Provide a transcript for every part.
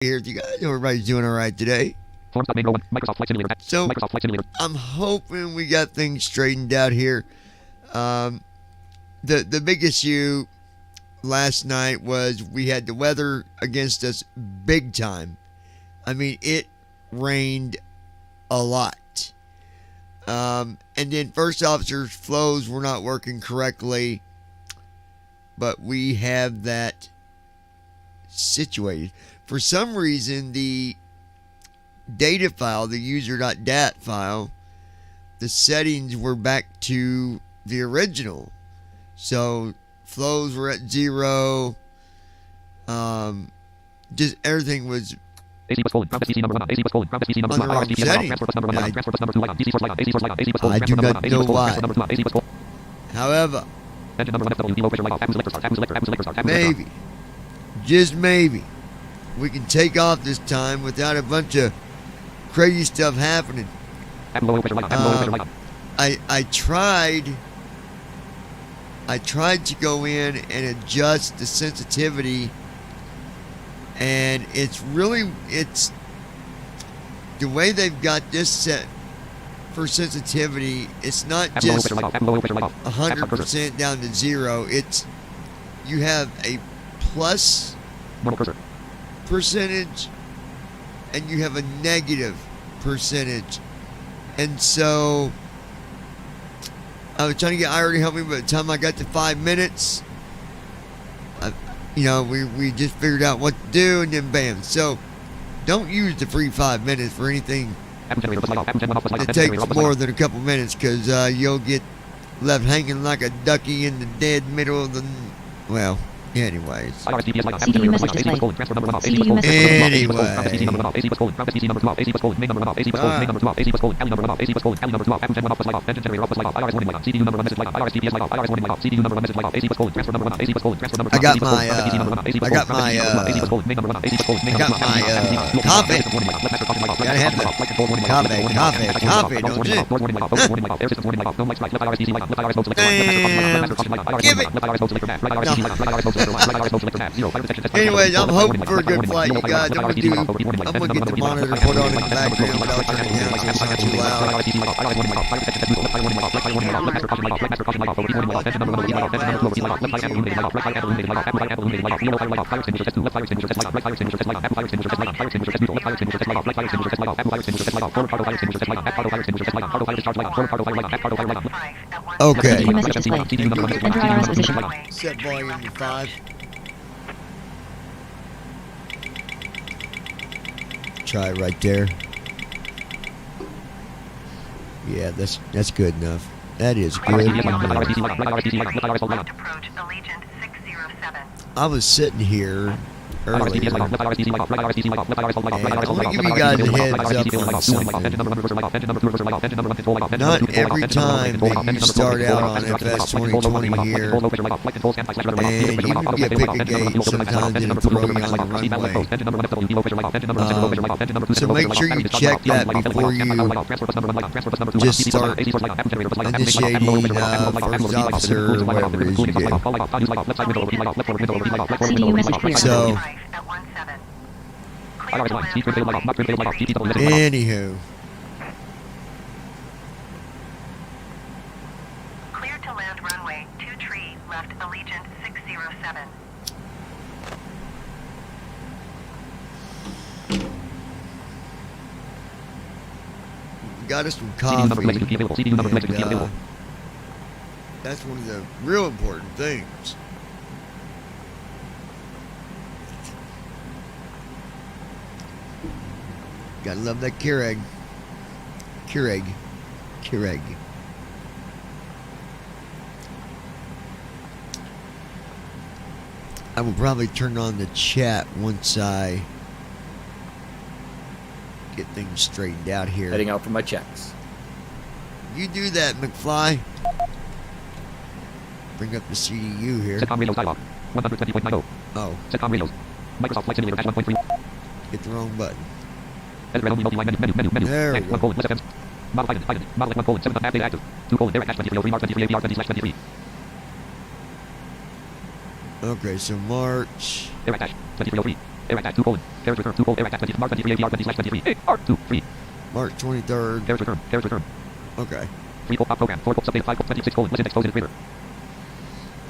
Here with you guys. Everybody's doing all right today. So I'm hoping we got things straightened out here. The big issue last night was we had the weather against us big time. I mean, it rained a lot. And then first officers' flows were not working correctly, but we have that situated. For some reason, the data file, the user.dat file, the settings were back to the original. So flows were at 0. Just everything was on the wrong setting. I do not know why. However, maybe, just maybe, we can take off this time without a bunch of crazy stuff happening. I tried to go in and adjust the sensitivity, and it's the way they've got this set for sensitivity. It's not just 100% down to 0. It's you have a plus percentage and you have a negative percentage. And so I was trying to get Ira to help me, but by the time I got to 5 minutes, we just figured out what to do, and then bam. So don't use the free 5 minutes for anything that takes more than a couple minutes, because you'll get left hanging like a ducky in the dead middle of the... Well, anyways. CDU message displayed. CDU message I got my coffee. Gotta have the coffee, don't you? Give it. Anyways, I'm hoping for a good flight, you guys. I'm gonna get the monitor put on in the background without turning it down so it's not too loud. Okay. Set volume to 5. Try it right there. Yeah, that's good enough. That is good. I was sitting here earlier, and I want to give you guys a heads up on something. Not every time that you start out on FS2020 here, and you can get pick a gate, sometimes it'll throw you on the runway. So make sure you check that before you just start initiating first officer or whatever it is you get. CDU message clear. So, anywho. Clear to land runway 23 left Allegiant 607. Got us some coffee. And, that's one of the real important things. Gotta love that Keurig. I will probably turn on the chat once I get things straightened out here. Heading out for my checks. You do that, McFly. Bring up the CDU here. Oh. Hit the wrong button. There we go. Okay, so March. Air attack 2 colon. Carriage return 2 colon. Air attack 20. Mark 23 APR 20/23. R2 3. March 23rd. Carriage return. Carriage return. Okay. 3 pop program. 4 update 5 26 colon. Listen exposed reader.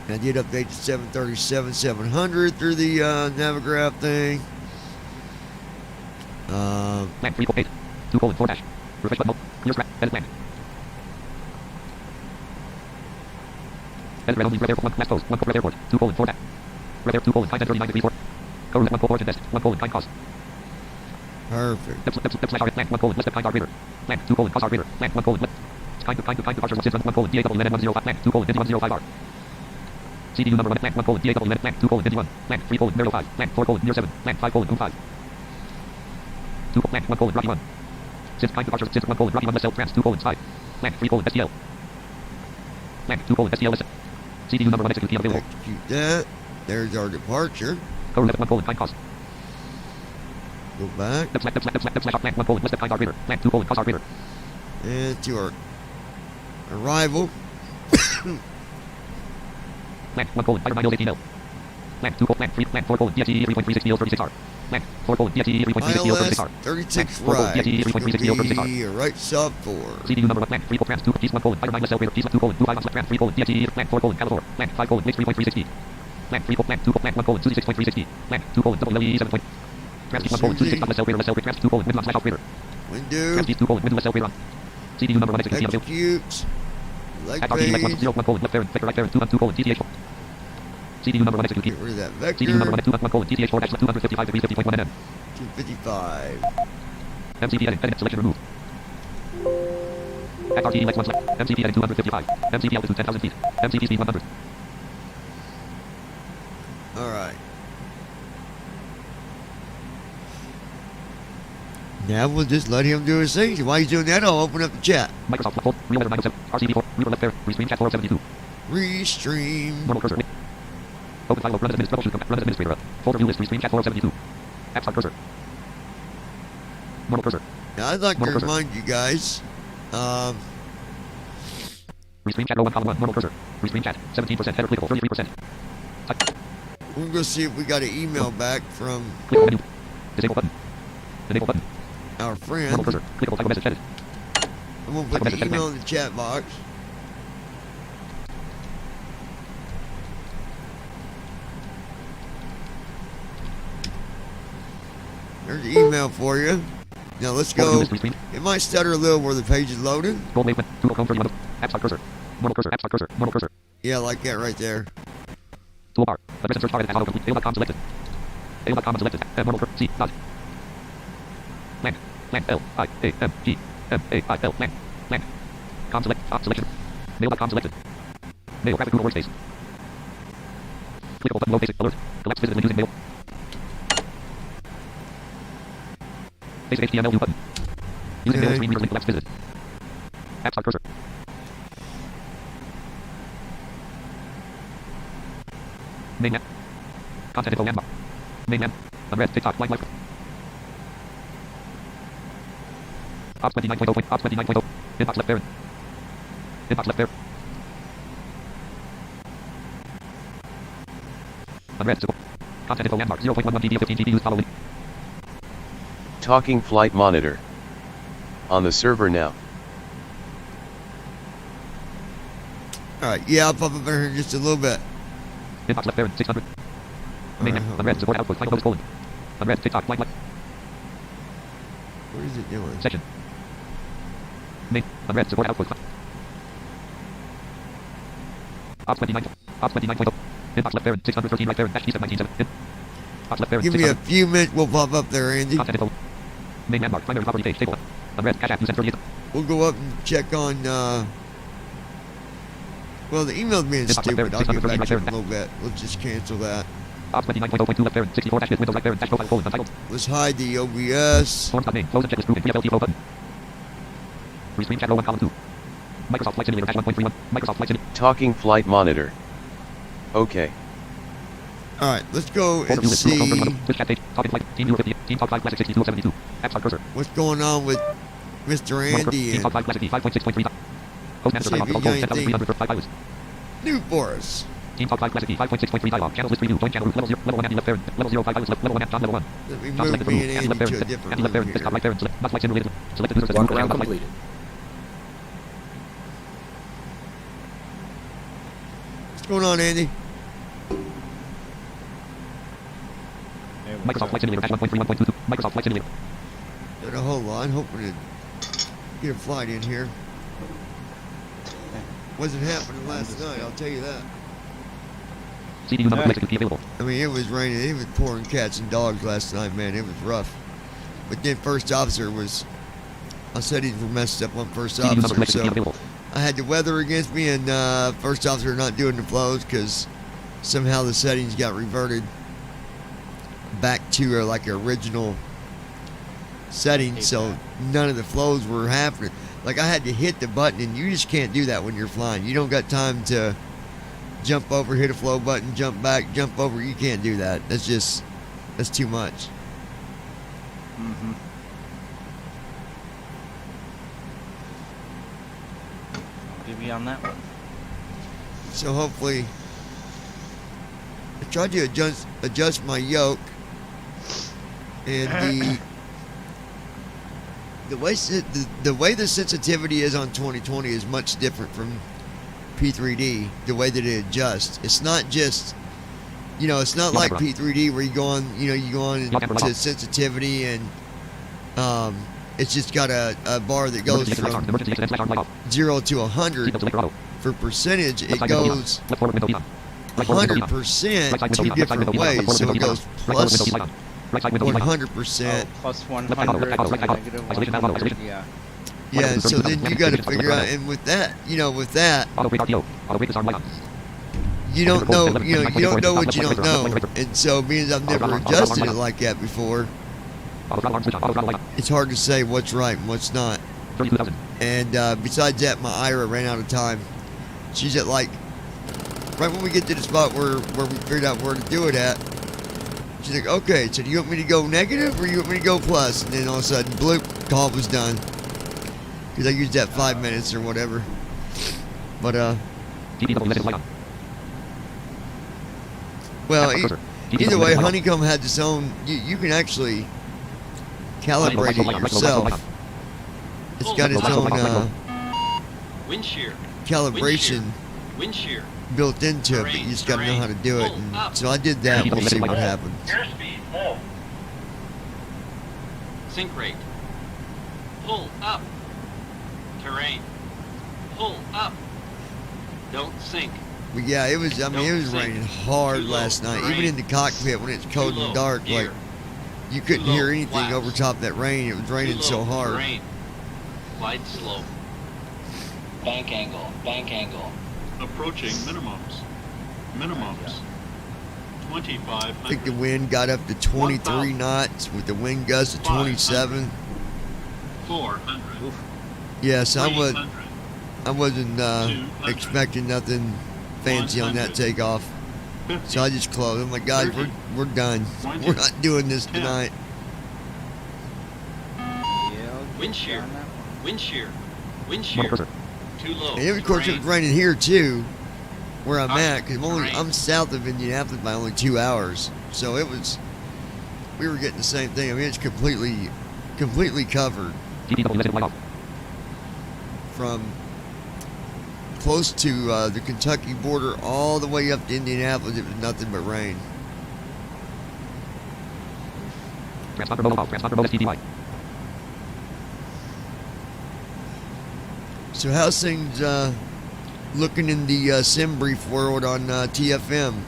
And I did update to 737-700 through the Navigraph thing. Land 3 8. 2 colon 4 dash. Refresh button. Clear scrap. Edit land. Edit red only. Red airport 1. Last post. 1 red airport. 2 colon 4 dash. Red air 2 colon 5 39 degrees 4. Go route 1 colon origin test. 1 colon time cause. Perfect. Dip land 1 colon. Let's kind radar. Land 2 colon cause radar. Land 1 colon. Kind departure 1 colon. DA double land 105. Land 2 colon 105R. CDU number 1. Land 1 colon. DA double land. Land 2 colon 1. Land 3 colon 05. Land 4 colon 07. Land 5 colon 05. 2 colon. Land 1 colon Rocky 1. Since kind departure since 1 colon Rocky 1 SL trans 2 colon 5. Land 3 colon STL. Land 2 colon STL listen. CDU number 1 execute available. Execute that. There's our departure. Go route 1 colon time cause. Go back. Land 1 colon. Let's kind radar. Land 2 colon cause radar. And to our arrival. Land 1 colon. Fire 9 18L. Land 2 colon. Land 3. Land 4 colon. DXE 3.36 36R. Land 4 colon. DXE 3.36 36R. 36 4 colon. right. DXE 3.36 36R. Be a right sub 4. CDU number 1. Land 3 colon. Trans 2. Piece 1 colon. Fire 9 SL radar. Piece 2 colon. 2 5 on trans 3 colon. DXE. Land 4 colon. California. Land 5 colon. Mix 3.360. Land 3 colon. Land 2 colon. Land 1 colon. 26.360. Land 2 colon. Double LE 7. Trans 1 colon. 26 on SL radar. SL trans 2 colon. Window slash off radar. Window. Trans 2 colon. Window SL radar. CDU number 1. Execute available. Execute. Leg At RTE like 1 base. 0 1 colon. Left parent. Vector right parent. 2 colon. TTH. CDU number 1 execute. Get rid of that vector. CDU number 1 2 colon. TTH 4 dash 255 degrees 50.1 nm. 255. MCP edit selection removed. At RTE like 1 select. MCP edit 255. MCP altitude 10,000 feet. MCP speed 100. Alright. Now we'll just let him do his thing. While he's doing that, I'll open up the chat. Microsoft Fold. Real letter Microsoft. RCB4. Reader left there. Restream chat 472. Restream. Normal cursor. Open file. Run as administrator. Run as administrator. Folder view list. Restream chat 472. App start cursor. Normal cursor. Now I'd like to Normal cursor. remind you guys, Restream chat row 1 column 1. Normal cursor. Restream chat 17%. Header clickable 33%. Type. we're going to see if we got an email back from Click menu. Disable button. Enable button. our friend. Normal cursor. Clickable type of message edit. I'm going to put the email in the chat box. There's the email for you. Now let's Folder view go. list. Restream. It might stutter a little where the page is loading. Gold wave. Google Chrome 31. App start cursor. Normal cursor. App start cursor. Normal cursor. Yeah, like that right there. Toolbar. Address and search bar edit autocomplete. AO.com selected. AO.com selected. Normal cursor. C. Dot. Land. Land. L. I. A. M. G. M. A. I. L. Land. Land. Com select. Op selection. Mail.com selected. Mail graphic Google workspace. Clickable button low basic alert. Collapse visit when using mail. Basic HTML view button. Using mail Okay. screen reader link collapse visit. App start cursor. Main map. Content info landmark. Main map. Unread TikTok live live. Ops 29.0. Ops 29.0. Inbox left parent. Inbox left parent. Unread support. Content info landmark 0.11 GB of 15 GB used follow link. Talking flight monitor. On the server now. Alright, yeah, I'll pop up in here in just a little bit. Inbox left parent 600. Main map. Alright, Unread support output. Final notice colon. Unread TikTok live live. what is it doing? Session. Main. Unread support output. Ops 29. Ops 29.0. Inbox left parent 613 right parent dash T7 Ops left parent Give me a 600. few minutes, we'll pop up there, Andy. Content info. Main landmark. Primary property page. Table. Unread. Cash app. You sent 38. We'll go up and check on, well, the email's being Inbox left stupid. parent, I'll get 613 back to it in right a little bit. Let's just cancel that. Ops 29.0.2 left parent 64 dash Windows right parent dash profile colon untitled. Let's hide the OBS. Forms.name. Close and checklist grouping. PFLT flow button. Restream chat row 1 column 2. Microsoft Flight Simulator dash 1.31. Microsoft Flight Simulator. Talking flight monitor. Okay. Alright, let's go Folder and view list. Google Chrome 31. see Twitch chat page. Talking flight. Team viewer 50. Team talk 5 classic 62 of 72. App start cursor. what's going on with Mr. Andy Team and talk 5 classic 5.6.3. Host manager See if time you on got phone 10,305 hours. new for us. Team Talk 5 Classic 5.6.3 dialog. Channels list preview. Join channel. Level 0. Level 1 Andy left parent. Level 0 5 Iris left. Level 1 John level 1. Let me John move selected me remove. and Andy left Andy to a parent. different Andy left room parent. Desktop right here. parent. Select. Not flight simulated. Selected user says Walk Google. around Not flight. completed. What's going on, Andy? Microsoft Flight Simulator. Patch 1.3. 1.22. Microsoft Flight Simulator. Did a whole lot. Hoping to get a flight in here. Wasn't happening last night, I'll tell you that. CPU number Lexington key available. I mean, it was raining. It was pouring cats and dogs last night, man. It was rough. But then first officer was, our settings were messed up on first CPU number officer, Lexington key so available. I had the weather against me and first officer not doing the flows because somehow the settings got reverted back to like original settings, so none of the flows were happening. Like I had to hit the button, and you just can't do that when you're flying. You don't got time to jump over, hit a flow button, jump back, jump over. You can't do that. That's too much. Mm-hmm. I'll give you on that one. So hopefully, I tried to adjust my yoke, and the way the sensitivity is on 2020 is much different from P3D. The way that it adjusts, it's not just, it's not like P3D where you go on, you go on to sensitivity and it's just got a bar that goes from 0 to 100. For percentage, it goes 100% two different ways. So it goes plus 100%. Plus 100, -100, yeah. Yeah, and so then you got to figure out, and with that, you don't know, you don't know what you don't know, and so being I've never adjusted it like that before, it's hard to say what's right and what's not. And besides that, my IRA ran out of time. She's at like right when we get to the spot where we figured out where to do it at. She's like, okay, so do you want me to go negative or you want me to go plus? And then all of a sudden, bloop, call was done. Because I used that 5 minutes or whatever. But, well, either way, Honeycomb had its own, you can actually calibrate it yourself. It's got its own wind shear, calibration wind shear, built into it, but you just got to know how to do it. And so I did that, we'll see what happens. airspeed, full, sink rate, pull up, terrain, pull up, don't sink, But yeah, it was, I mean, it was raining hard last night. Even in the cockpit when it's cold and dark, like, you couldn't hear anything over top of that rain. It was raining so hard. terrain, glide slope, bank angle, Approaching minimums. Minimums. 2,500. I think the wind got up to 23 knots with the wind gusts of 27. 400. Yes, I 300. wasn't expecting nothing fancy on that 100. takeoff. 50. So I just closed. I'm like, guys, we're done. 20. We're not doing this tonight. wind shear, wind shear, wind shear, too low, And of course, it was raining here too, where I'm at, because I'm south of Indianapolis by only 2 hours. So we were getting the same thing. I mean, it's completely covered from close to the Kentucky border all the way up to Indianapolis. It was nothing but rain. So how's things looking in the sim brief world on TFM?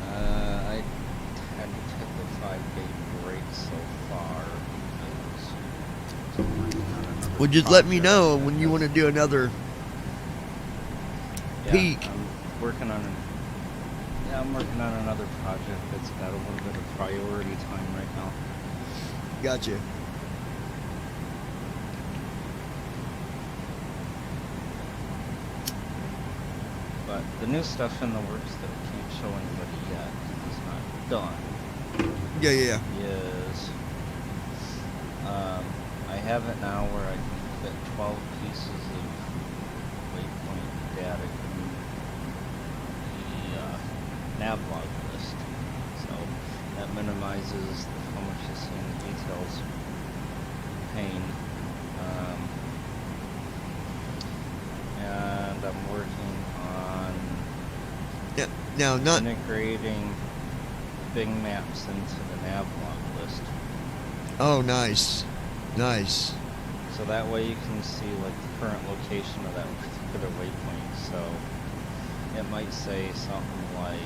I had to take a 5-day break so far. Well, just let me know when you want to do another Yeah, peak. I'm working on another project that's got a little bit of priority time right now. Gotcha. But the new stuff in the works that I can't show anybody yet is not done. Yeah. Is I have it now where I can fit 12 pieces of waypoint data nav log list. So that minimizes how much you see in the details pane. And I'm working on Yeah. Now, not integrating Bing Maps into the nav log list. oh, nice, nice. So that way you can see like the current location of that particular waypoint. So it might say something like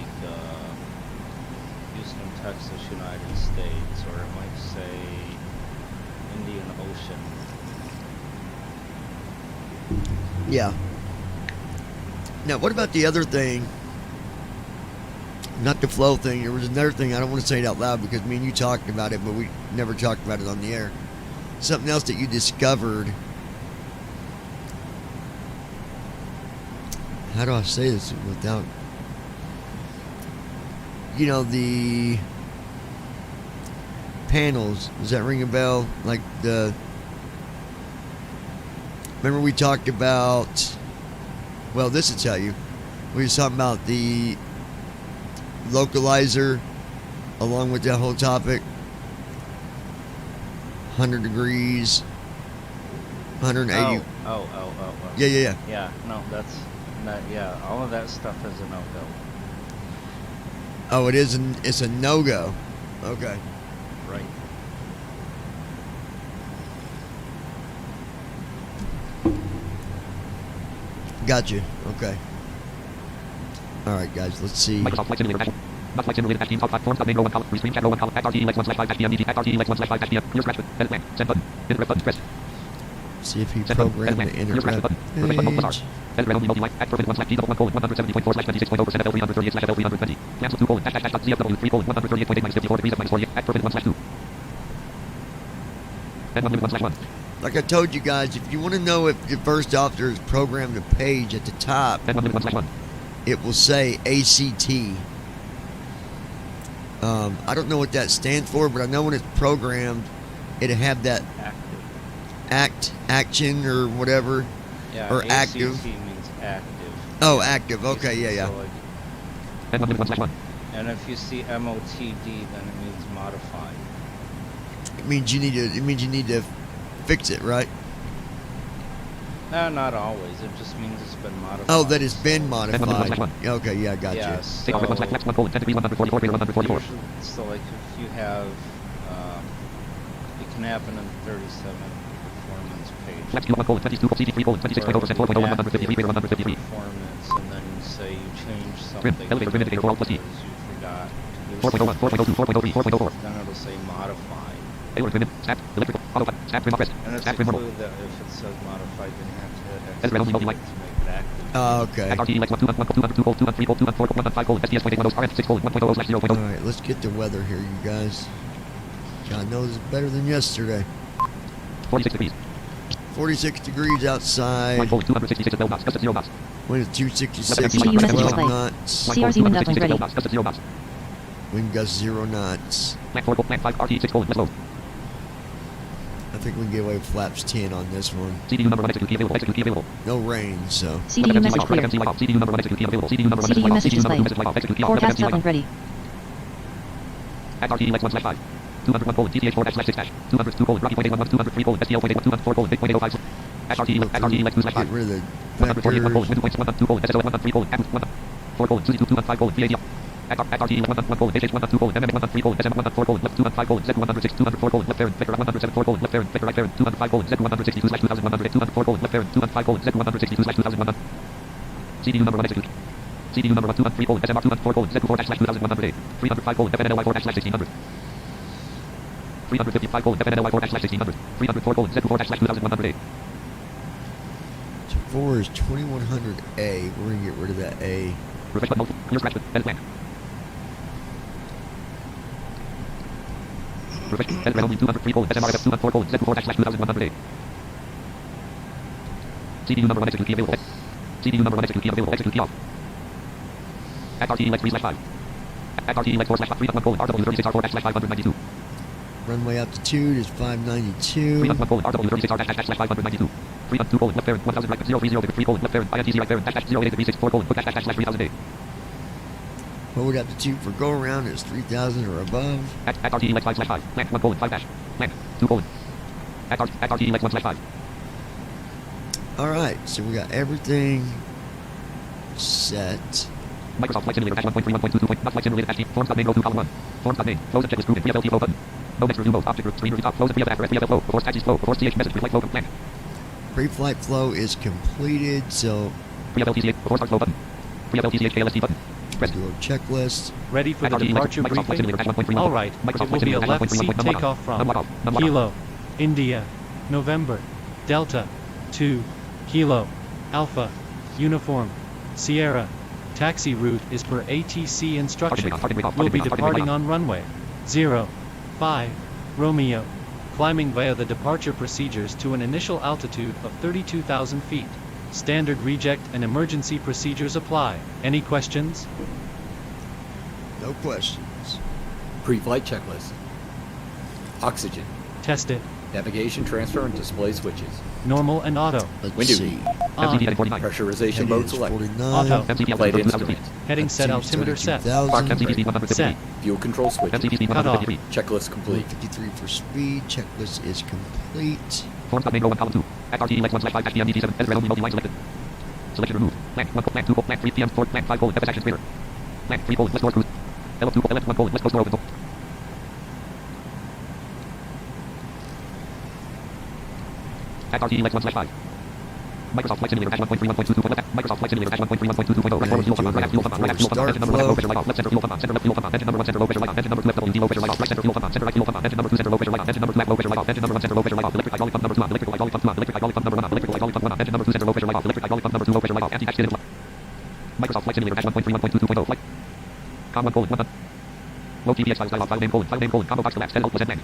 Houston, Texas, United States, or it might say Indian Ocean. Yeah. Now, what about the other thing? Not the flow thing. There was another thing. I don't want to say it out loud because me and you talked about it, but we never talked about it on the air. Something else that you discovered. How do I say this without... You know, the panels. Does that ring a bell? Like the... Remember we talked about... Well, this will tell you. We were talking about the localizer along with that whole topic. 100 degrees, 180. Oh. Yeah. Yeah, no, that's not, yeah, all of that stuff is a no-go. Oh, it's a no-go. Okay. Right. Gotcha. Okay. All right, guys. Let's see. Microsoft Flight Simulator dashboard. Not Flight Simulator team talk platforms. Main row 1 column. Restream chat row 1 column. @RTELX1/5 PM. @RTELX1/5 PM. Clear scratch. Edit plan. Send button. Interrupt button. Press. See if he Send button. programmed Edit the plan. Clear scratch interrupt button. Refresh button. Mode plus page. R. Edit plan only multi-line. @perfect1/170.4/26.0% FL338/FL320. Cancel 2 /ZFW 3:138.8 -54 degrees -48 @perfect1/2. End 1 limit 1/1. Like I told you guys, if you want to know if your first officer has programmed a page at the top, End 1 limit 1/1. it will say ACT. I don't know what that stands for, but I know when it's programmed, it'll have that Active. action or whatever. Yeah, Or ACT active. means active. Oh, active. Okay, yeah. So, like, End 1 limit 1/1. and if you see MOTD, then it means modified. It means you need to fix it, right? No, not always. It just means it's been modified. Oh, that it's been End 1 limit modified. 1/1. Okay, yeah, I got you. Yes. Take off red 1 /next 1 10 degrees 144 greater 144. So like if you have, it can happen in 37 performance page. Flex Q 1 22 CD 3:26.0% 4.0 153 greater 153. Performance, and then you say you change Trim. something Elevator trim indicator for Alt plus T. because you forgot to do 4.01 4.02 4.03 4.04. then it'll say modified. Aortic trim. Snap. Electrical. Auto button. Snap trim off rest. And it's Snap a trim clue normal. that if it says modified, then you have to hit Edit red only multi-line. to make it active. Oh, okay. RTELX 1 2 1 2 2 2 3 2 4 1 5 SDS.8 RF 6 1.0/0.0. All right, let's get the weather here, you guys. God knows it's better than yesterday. 46 degrees. 46 degrees Line outside. forward 266 at 0 knots. Gust at 0 knots. Wind is 266, CRU message 12 display. knots. Line CRZ forward wind up when 266 at 0 ready. knots. Gust at 0 knots. Wind gust 0 knots. Plant 4 plant 5 RT 6 let's load. I think we can get away with flaps 10 on this one. CDU number 1 execute key available. Execute key available. No rain, so. CDU message clear. MC light off. CDU number 1 execute key available. CDU number 1 CDU message CDU number 2 display. message light off. Execute key off. Forecast MC light up off. when ready. At RTELX 1/5. 201 TTH 4/6 202 Rocky point 811 203 STL.8 204 8.805 at RTELX 2/5 Get rid of the 148 vectors. wind points 1 2 SSL 1 3 1 4 2 2 1 5 3 at RTELX 1 1 HH 1 2 MM 1 3 SM 1 4 left 2 5 Z 106 204 left parent vector 107 left parent vector right parent 205 Z 162/2108 204 left parent 205 Z 162/2100 CDU number 1 execute CDU number 1 2 3 SMR 204 Z 4/2108 305 FNLY 4/1600 355 FNLY 4/1600 304 Z 4/2108 4 is 2100A. We're going to get rid of that A. refresh button clear scratch button edit plan refresh edit red only 203 SMR 204 Z 4/2108 CDU number 1 execute key available CDU number 1 execute key available execute key off at RTELX 3/5 at RTELX 4/3 RW36 R4/592 Runway altitude is 592. 3 RW36 R/592 3 left parent 1000 right 030 3 left parent INTZ right parent -08364 put //3008 Forward altitude for go around is 3,000 or above. At RTE Lex 5/5. Land 1:5 dash. Land 2:. At RTE Lex 1/5. Alright, so we got everything set. Microsoft Flight Simulator dash 1.3 not Flight Simulator dash Forms.main go to column 1. Forms.main. Close the checklist proven. VFLT flow button. No next review mode. Object group. Screen review top. Close the VFL after VFL flow. Before taxis flow. Before CH message. Pre-flight flow. Land. Pre-flight flow is completed, so VFLTCH. Before start flow button. VFLTCH KLST button. Press. do a checklist. Ready for At the RTE departure Microsoft Flight Simulator dash briefing? 1.3. All right, Microsoft it will Flight be a Simulator left dash 1.3. seat takeoff from Kilo, India, November, Delta, 2, Kilo, Alpha, Uniform, Sierra. Taxi route is per ATC instruction. Will be departing on runway 05, Romeo. Climbing via the departure procedures to an initial altitude of 32,000 feet. Standard reject and emergency procedures apply. Any questions? No questions. Pre-flight checklist. Oxygen. Test it. Navigation transfer and display switches. Normal and auto. Let's Window. see. On. Pressurization Heading mode is selected. 49. Auto. Flight instrument. Heading set altimeter set. 32,000. Set. Fuel control switches. Cut off. Checklist complete. 153 for speed. Checklist is complete. Forms.main go 1 column 2. At RTE Lex 1/5 dash PMDT7. Ezra only multi-line selected. Selection removed. Land 1, land 2, land 3 PM 4, land 5, FS action clear. Land 3, west north cruise. LF 2, LF 1, west coast door open. At RTE Lex 1/5. Microsoft Flight Simulator dash 1.3 1.22. Microsoft Flight Simulator dash 1.3 1.22. Right forward fuel pump on. Right half fuel pump on. Right half fuel pump on. Engine number 1 low pressure light off. Left center fuel pump on. Center left fuel pump on. Engine number 1 center low pressure light on. Engine number 2 left WD low pressure light off. Right center fuel pump on. Center right fuel pump on. Engine number 2 center low pressure light on. Engine number 2 left low pressure light off. Engine number 1 center low pressure light off. Electric hydraulic pump number 2 on. Electric hydraulic pump 2 on. Electric hydraulic pump number 1 on. Electric hydraulic pump 1 on. Engine number 2 center low pressure light off. Electric hydraulic pump number 2 low pressure light off. Anti-tax did Microsoft Flight Simulator dash 1.3 1.22. Flight. Com 1 1. Low TVX files dialog. File name combo box collapse. 10 alt was end.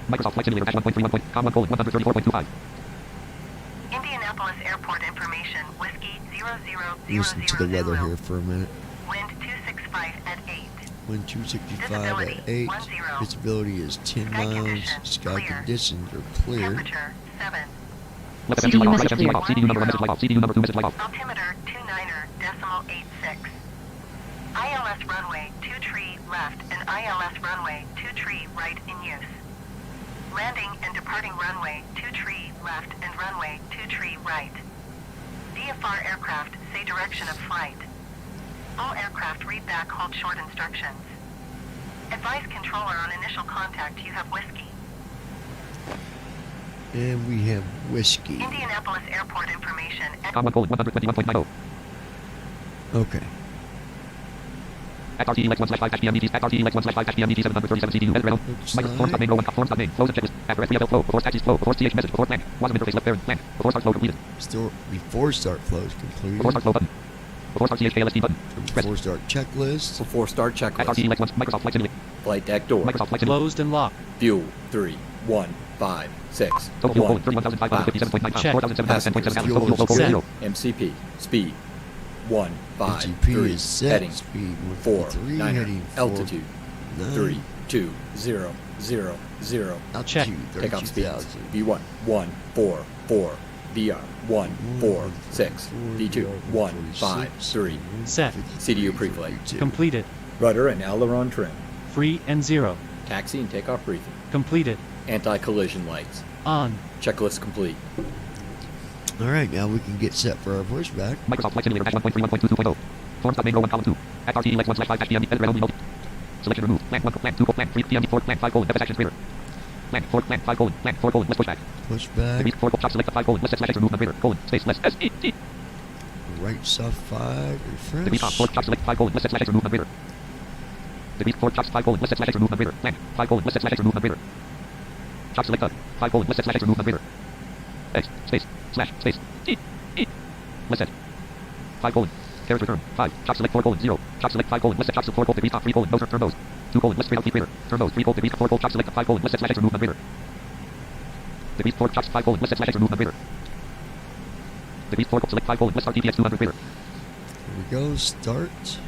Microsoft Flight Simulator dash 1.3 com 134.25. Indianapolis Airport information, whiskey 0000. Listen to the weather here for a minute. Wind 265 at 8. Wind 265 Visibility, at 8. 10. Visibility is 10 Sky miles. conditions, Sky clear. conditions are clear. Temperature 7. Left CDU MC light off. message Right MC light clear. off. CDU number 1 message light off. CDU number 2 message light off. Altimeter 29.86. ILS runway 2 tree left and ILS runway 2 tree right in use. Landing and departing runway 2 tree left and runway 2 tree right. DFR aircraft say direction of flight. All aircraft read back hold short instructions. Advise controller on initial contact you have whiskey. And we have whiskey. Indianapolis Airport information. Com 1:121.90. Okay. At RTE Lex 1/5 dash PMDT. At RTE Lex 1/5 dash PMDT 737 CDU. Ezra Forms.main go 1 Forms.main. Close the checklist. After FVFL flow. Before taxis flow. Before CH message. Before land. WASM interface left there. Land. Before start flow completed. Still before start flow is completed. Before start flow button. Before start CH KLST button. Press. Before start checklist. Before start At checklist. RTE Lex 1 Microsoft Flight Simulator. Flight deck door. Microsoft Flight Simulator. Closed and locked. Fuel 3, 1, 5, 6, Total fuel 1. 31,557.9 pounds. Check. 4,710.7 gallons. Total fuel Set. 0. MCP. Speed. 1, 5, GP 3. is set. Heading. Speed 4, 153. 9. Heading Altitude. 9. 3, 2, 0, 0, 0. Check. Altitude Takeoff speeds. 32,000. V1, 1, 4, 4. VR, 1, 4, 6. V2, 1, 5, 3. Set. CDU pre-flight. Completed. Rudder and aileron trim. Free and 0. Taxi and takeoff briefing. Completed. Anti-collision lights. On. Checklist complete. All right, now we can get set for our pushback. Microsoft Flight Simulator dash 1.3 1.22.0. Forms.main go 1 column 2. At RTE Lex 1/5 dash PM. Ezra only multi. Selection removed. Land 1, land 2, land 3 PM 4, land 5 FS action clear. Land 4, land 5 land 4 let's pushback. Pushback. Release 4 stop select the 5 let's set remove number space less SET. Right sub 5. Degree top 4 Refresh. stop select 5 let's set remove number. Degree 4 chops 5 let's set remove number. Land 5 let's set remove number. Chop select 5 let's set remove number. X space slash space E E. Let's set 5 carriage return 5 chop select 4 0 chop select 5 let's set chop select 4 degree top 3 no turn nose 2 let's straight out clear turn nose 3 degree 4 chop select 5 let's set remove number. Degree 4 chops 5 let's set remove number. Degree 4 select 5 let's start TPX 200 Here we go. Start.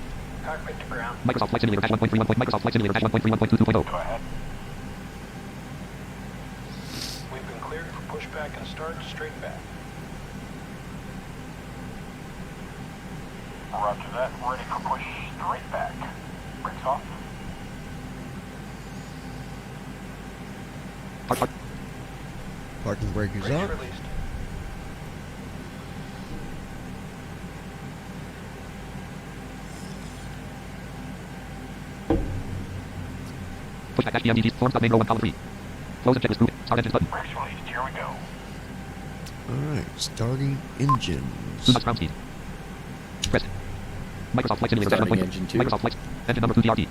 Cockpit to ground. Microsoft Flight Simulator dash 1.3 Microsoft Flight Simulator dash 1.3 1.22.0. Go ahead. We've been cleared for pushback and start straight back. Roger that. Ready for push right back. Brakes off. Parking brake is Brakes off. released. Push back HDMDG. Form stop main row 1 column 3. Close and checklist group. Start engines button. Brakes released. Here we go. Alright, starting engines. Do not ground speed. Press. Microsoft Flight Simulator. Starting 1.2. engine 2. Microsoft Flight. Engine number 2 DRT.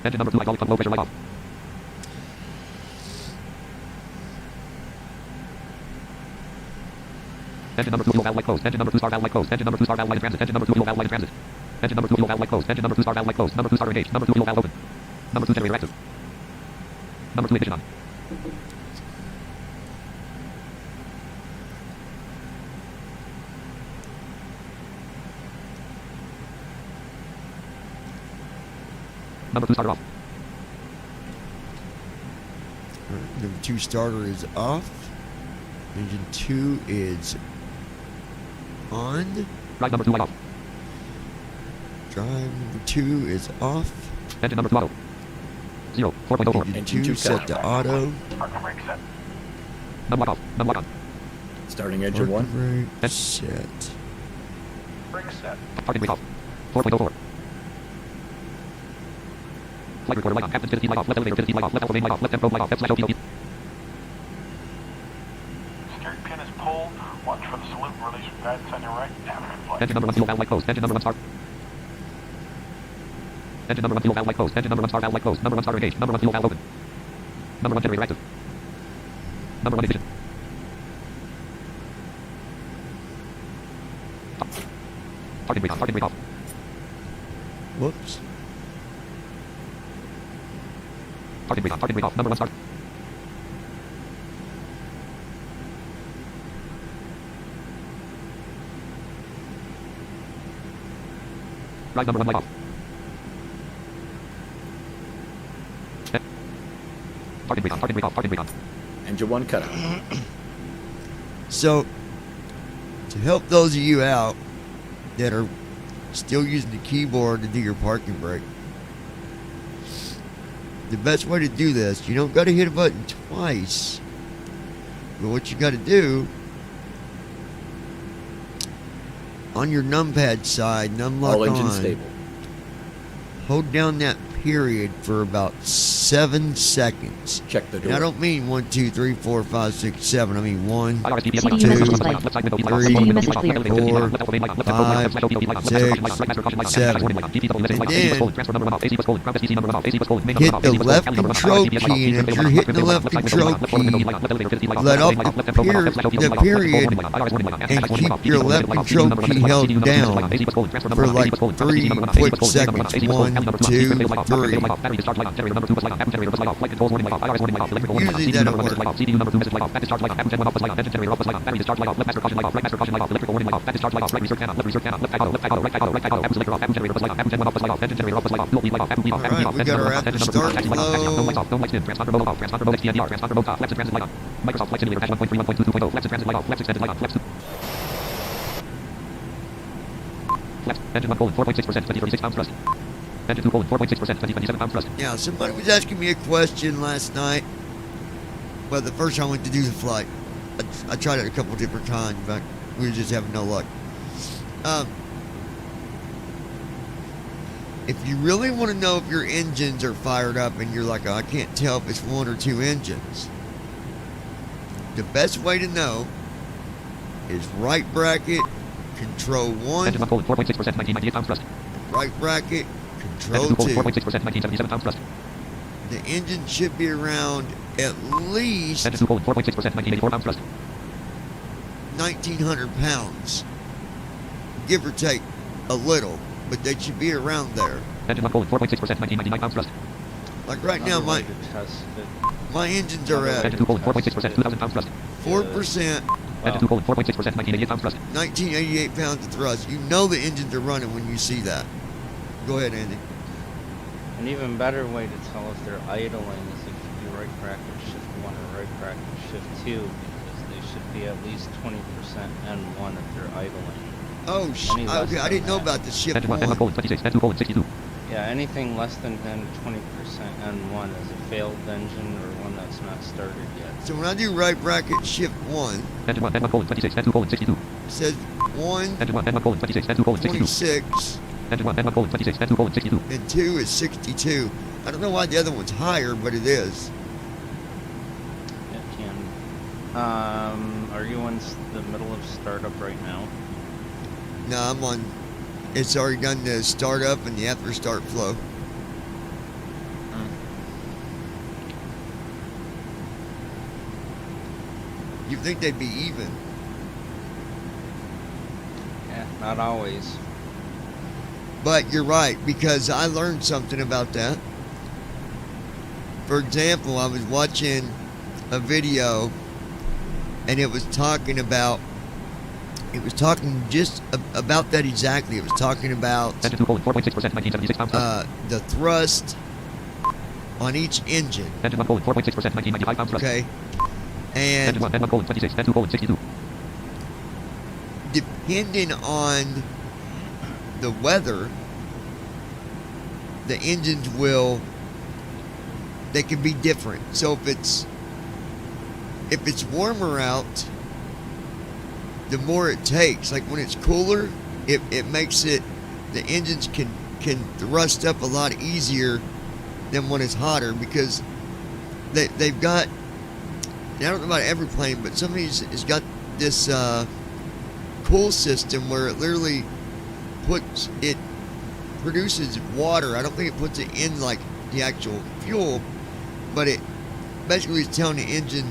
Engine number 2 hydraulic pump low pressure light off. Engine number 2 wheel valve light closed. Engine number 2 star valve light closed. Engine number 2 star valve light in transit. Engine number 2 wheel valve light in transit. Engine number 2 wheel valve light closed. Engine number 2 star valve light closed. Number 2 star engaged. Number 2 wheel valve open. Number 2 generator active. Number 2 ignition on. Number 2 starter off. Alright, number 2 starter is off. Engine 2 is on. Drive number 2 light off. Drive number 2 is off. Engine number 2 auto. 0. 4.04. Engine Engine 2 2 set to auto. Parking brake set. Num lock off. Num lock on. Starting engine Parking 1. brake set. Brake set. Parking brake off. 4.04. Flight recorder light on. Captain 15 light off. Left elevator 15 light off. Left alpha main light off. Left tempo light off. F/OPP. Steering pin is pulled. Watch for the salute release from guidance on your right. Have a good flight. Engine number 1 fuel valve light closed. Engine number 1 star. Engine number 1 fuel valve light closed. Engine number 1 star valve light closed. Number 1 starter engaged. Number 1 fuel valve open. Number 1 generator active. Number 1 ignition. Parking brake on. Parking brake off. Whoops. Parking brake on. Parking brake off. Number 1 start. Drive number 1 light off. Parking brake on. Parking brake off. Parking brake on. Engine 1 cut out. So, to help those of you out that are still using the keyboard to do your parking brake, the best way to do this, you don't got to hit a button twice, but what you got to do on your numpad side, numlock All engines on, stable. hold down that period for about 7 seconds. Check the And I door. don't mean 1, 2, 3, 4, 5, 6, 7. I mean 1, CDU message display. CDU message clear. 4, 5, 6, 7. Hit the left control key, and as you're hitting the left control key, let off the period and keep your left control key held down for like 3 quick seconds. 1, 2, 3. Usually that'll work. Alright, we got our after start flow. Microsoft Flight Simulator 1.3, 1.2, 2.0. Flex and transit light off. Flex extended light off. Flex 2. Flex. Engine 1 colon 4.6%, 2036 pounds thrust. Engine 2 colon 4.6%, 2027 pounds thrust. Yeah, somebody was asking me a question last night. Well, the first time I went to do the flight, I tried it a couple different times, but we were just having no luck. If you really want to know if your engines are fired up and you're like, oh, I can't tell if it's 1 or 2 engines, the best way to know is right bracket, control 1, Engine 1 colon 4.6%, 1998 pounds thrust. right bracket, control Engine 2 colon 2. 4.6%, 1977 pounds thrust. The engine should be around at least Engine 2 colon 4.6%, 1984 pounds thrust. 1,900 pounds, give or take a little, but they should be around there. Engine 1 colon 4.6%, 1999 pounds thrust. Like right now, my engines are at Engine 2 colon 4.6%, 2,000 pounds thrust. 4%, Engine 2 colon 4.6%, 1988 pounds thrust. 1988 pounds of thrust. You know the engines are running when you see that. Go ahead, Andy. An even better way to tell if they're idling is if you do right bracket shift 1 want to right bracket shift 2 because they should be at least 20% N1 if they're idling. Oh, Any less okay, I than didn't know that. about the shift N1, N1 one. colon 26, N2 colon 62. Yeah, anything less than 20% N1 is a failed engine or one that's not started yet. So when I do right bracket shift one, N1, N1 colon 26, N2 colon 62. it says 1, N1, N1 colon 26, N2 colon 62. 26, N1, N1 colon 26, N2 colon 62. and 2 is 62. I don't know why the other one's higher, but it is. It can. Are you in the middle of startup right now? No, I'm on. It's already done the startup and the after start flow. You think they'd be even? Yeah, not always. But you're right, because I learned something about that. For example, I was watching a video and it was talking just about that exactly. It was talking about N2 colon 4.6%, 1976 pounds. the thrust on each engine. N1 colon 4.6%, 1995 pounds. Okay. And N1, N1 colon 26, N2 colon 62. depending on the weather, the engines they can be different. So if it's warmer out, the more it takes. Like when it's cooler, it makes it, the engines can thrust up a lot easier than when it's hotter, because they've got, I don't know about every plane, but some of these has got this cool system where it literally produces water. I don't think it puts it in like the actual fuel, but it basically is telling the engine,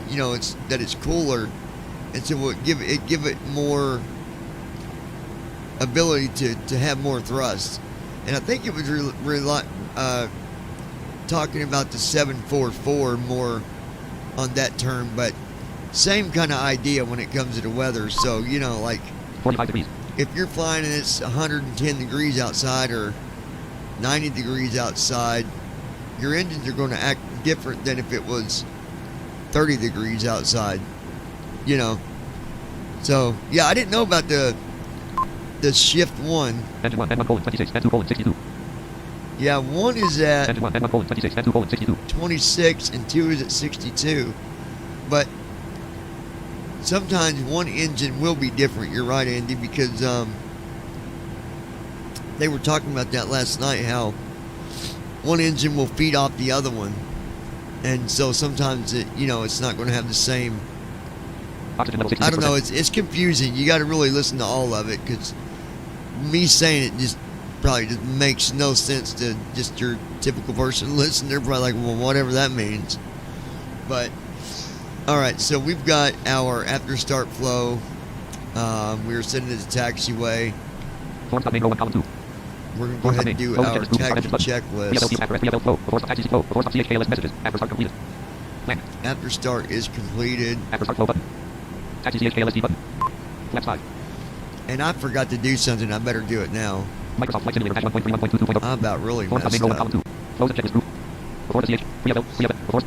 that it's cooler, and so it give it more ability to have more thrust. And I think it was talking about the 744 more on that term, but same kind of idea when it comes to the weather. So, like 45 degrees. if you're flying and it's 110 degrees outside or 90 degrees outside, your engines are going to act different than if it was 30 degrees outside, So, yeah, I didn't know about the shift 1. N1, N1 colon 26, N2 colon 62. Yeah, 1 is at N1, N1 colon 26, N2 colon 62. 26 and 2 is at 62. But sometimes one engine will be different. You're right, Andy, because they were talking about that last night, how one engine will feed off the other one. And so sometimes it's not going to have the same. Oxygen level 66%. I don't know, it's confusing. You got to really listen to all of it, because me saying it just probably just makes no sense to just your typical person listening. They're probably like, well, whatever that means. But alright, so we've got our after start flow. We were sitting at the taxiway. Form stop main row 1 column 2. We're going to go ahead and do our taxi checklist. After start is completed. After start flow button. Taxi CHKLSD button. Flaps 5. And I forgot to do something. I better do it now. Microsoft Flight Simulator 1.3 I about really Form stop main messed row 1 column up. 2. Close the checklist group. Before the CH. Free of free of before.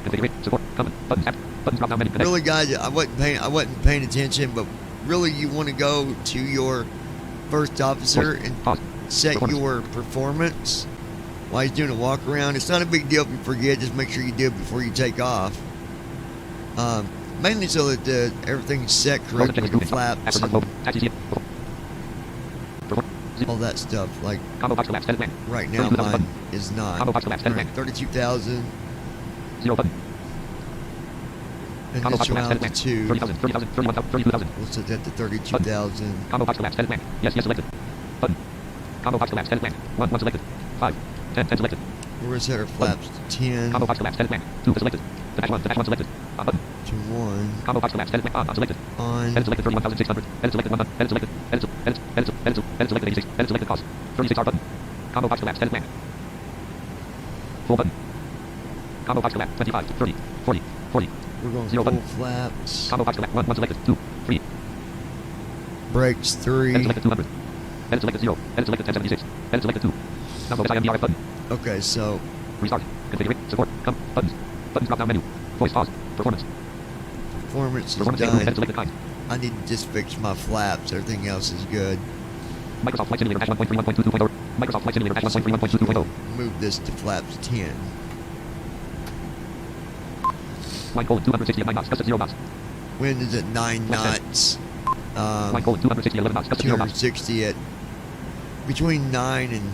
Configure support. Comment. Buttons. Buttons drop down menu. Really, guys, I wasn't paying attention, but really you want to go to your first officer and set your performance while he's doing a walk around. It's not a big deal if you forget. Just make sure you do it before you take off. Mainly so that everything's set correctly with the flaps and all that stuff. Like right now, mine is not. 32,000. 0 button. Initial altitude. 30,000, 30,000, 31,000, 32,000. We'll set that to 32,000. Combo box collapse, edit blank. Yes, selected. Button. Combo box collapse, edit blank. 1 selected. 5, 10 selected. We're going to set our flaps to 10. Combo box collapse, edit blank. 2 selected. Dash 1 selected. On button. To 1. Combo box collapse, edit blank. On selected. On. Edit selected 31,600. Edit selected 100. Edit selected. Edit selected 86. Edit selected cost. 36 R button. Combo box collapse, edit blank. Full button. Combo box collapse, 25, 30, 40, 40. We're going 0 full button. flaps. Combo box collapse, 1 selected. 2, 3. Brakes 3. Edit selected 200. Edit selected 0. Edit selected 1076. Edit selected 2. Now focus IMDRF button. Okay, so Restart. Configure. Support. Come. Buttons. Buttons drop down menu. Voice pause. Performance. Performance is Performance data. done. Selected kind. I need to just fix my flaps. Everything else is good. Microsoft Flight Simulator Dash 1.31.22.0. Microsoft Flight Simulator Dash 1.31.22.0. Move this to flaps 10. Line colon 260 at 9 knots. Gust at 0 knots. Wind is at 9 knots. Line colon 260 at 11 knots. Gust at 0 knots. 260 at between 9 and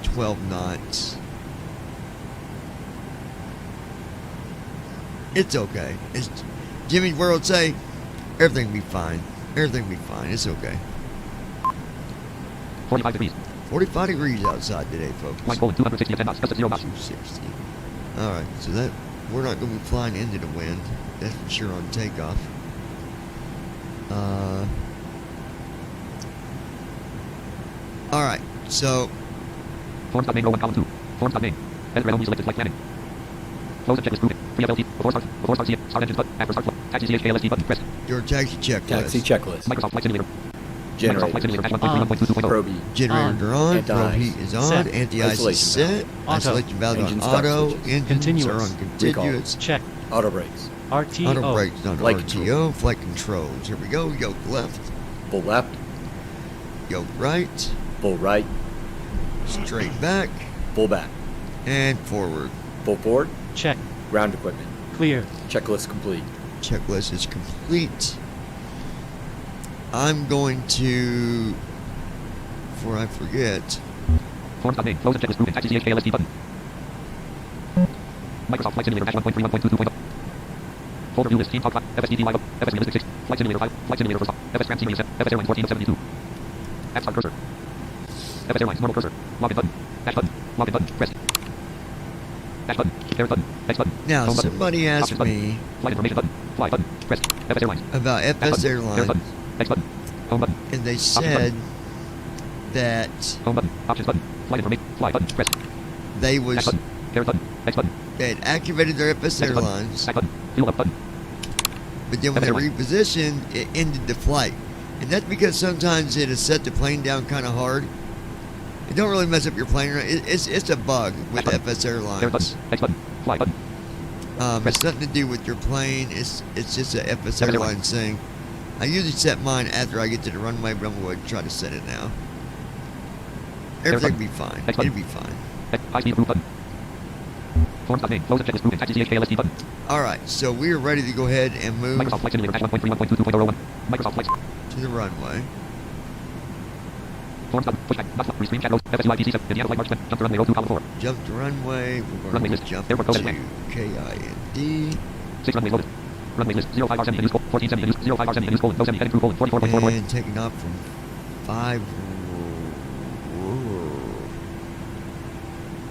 12 knots. It's okay. As Jimmy World would say, everything will be fine. Everything will be fine. It's okay. 45 degrees. 45 degrees outside today, folks. Line colon 260 at 10 knots. Gust at 0 knots. 260. Alright, so that we're not going to be flying into the wind. That's for sure on takeoff. Alright, so Forms.name row 1 column 2. Forms.name. Edit red only selected flight planning. Close and checklist proven. Free FLT. Before start see it. Start engines button. After start flow. Taxi CHKLSD button. Press. your taxi checklist. Taxi checklist. Microsoft Flight Simulator. Microsoft Flight Simulator Dash Generator. 1.31.22.0. Probe E. Generator on, Anti-ice. probe heat is on, Set. anti-ice is Isolation set, Auto. isolation valve on Engine stop auto, switches. engines Continuous. are on continuous, Check. Auto brakes. RTO. auto brakes on Flight RTO, flight controls. Here we go, yoke left, Full left. yoke right, Full right. straight back, Full back. and forward. Full forward. Check. Ground equipment. Clear. Checklist complete. Checklist is complete. I'm going to, before I forget, Forms.name. Close and checklist proven. Taxi CHKLSD button. Microsoft Flight Simulator Dash 1.31.22.0. Folder view list. Team talk 5. FSDT live. FS realistic 6. Flight Simulator 5. Flight Simulator first off. FS Grand Team set. FS Airlines 1472. App start cursor. FS Airlines normal cursor. Login button. Dash button. Login button. Press. Dash button. Parent button. X button. now Home button. somebody asked Options button. me Flight information button. Fly button. Press. FS Airlines. about Dash FS button. Parent Airlines, button. X button. Home button. and they Options said button. that Home button. Options button. Flight information. Fly button. Press. they Dash was button. Parent button. X button. they had activated their FS Exit button. Airlines, Back button. Fuel up button. but then when they FS Airlines. repositioned, it ended the flight. And that's because sometimes it has set the plane down kind of hard. It don't really mess up your plane. It's a bug with Back button. FS Parent Airlines. button. X button. Fly button. It's nothing to do with your plane. It's just a FS Airlines. Airlines thing. I usually set mine after I get to the runway, but I'm going to try to set it now. Everything will be fine. X button. It'll be fine. High speed approved button. Forms.name. Close and checklist proven. Taxi CHKLSD button. All right, so we are ready to go ahead and move Microsoft Flight Simulator Dash 1.31.22.01. Microsoft Flight. to the runway. Forms button. Pushback. Not stop. Restream chat notes. FSUITC 7. Indiana Flight March 10. Jump to runway 02 column 4. Jump to runway. We're Runway going to list. jump Airport code to and KIND. 6 runways loaded. Runway list. 05R semi. News 14 semi. News 05R semi. News colon. No semi. Heading through colon. 44.44. And taking off from 5.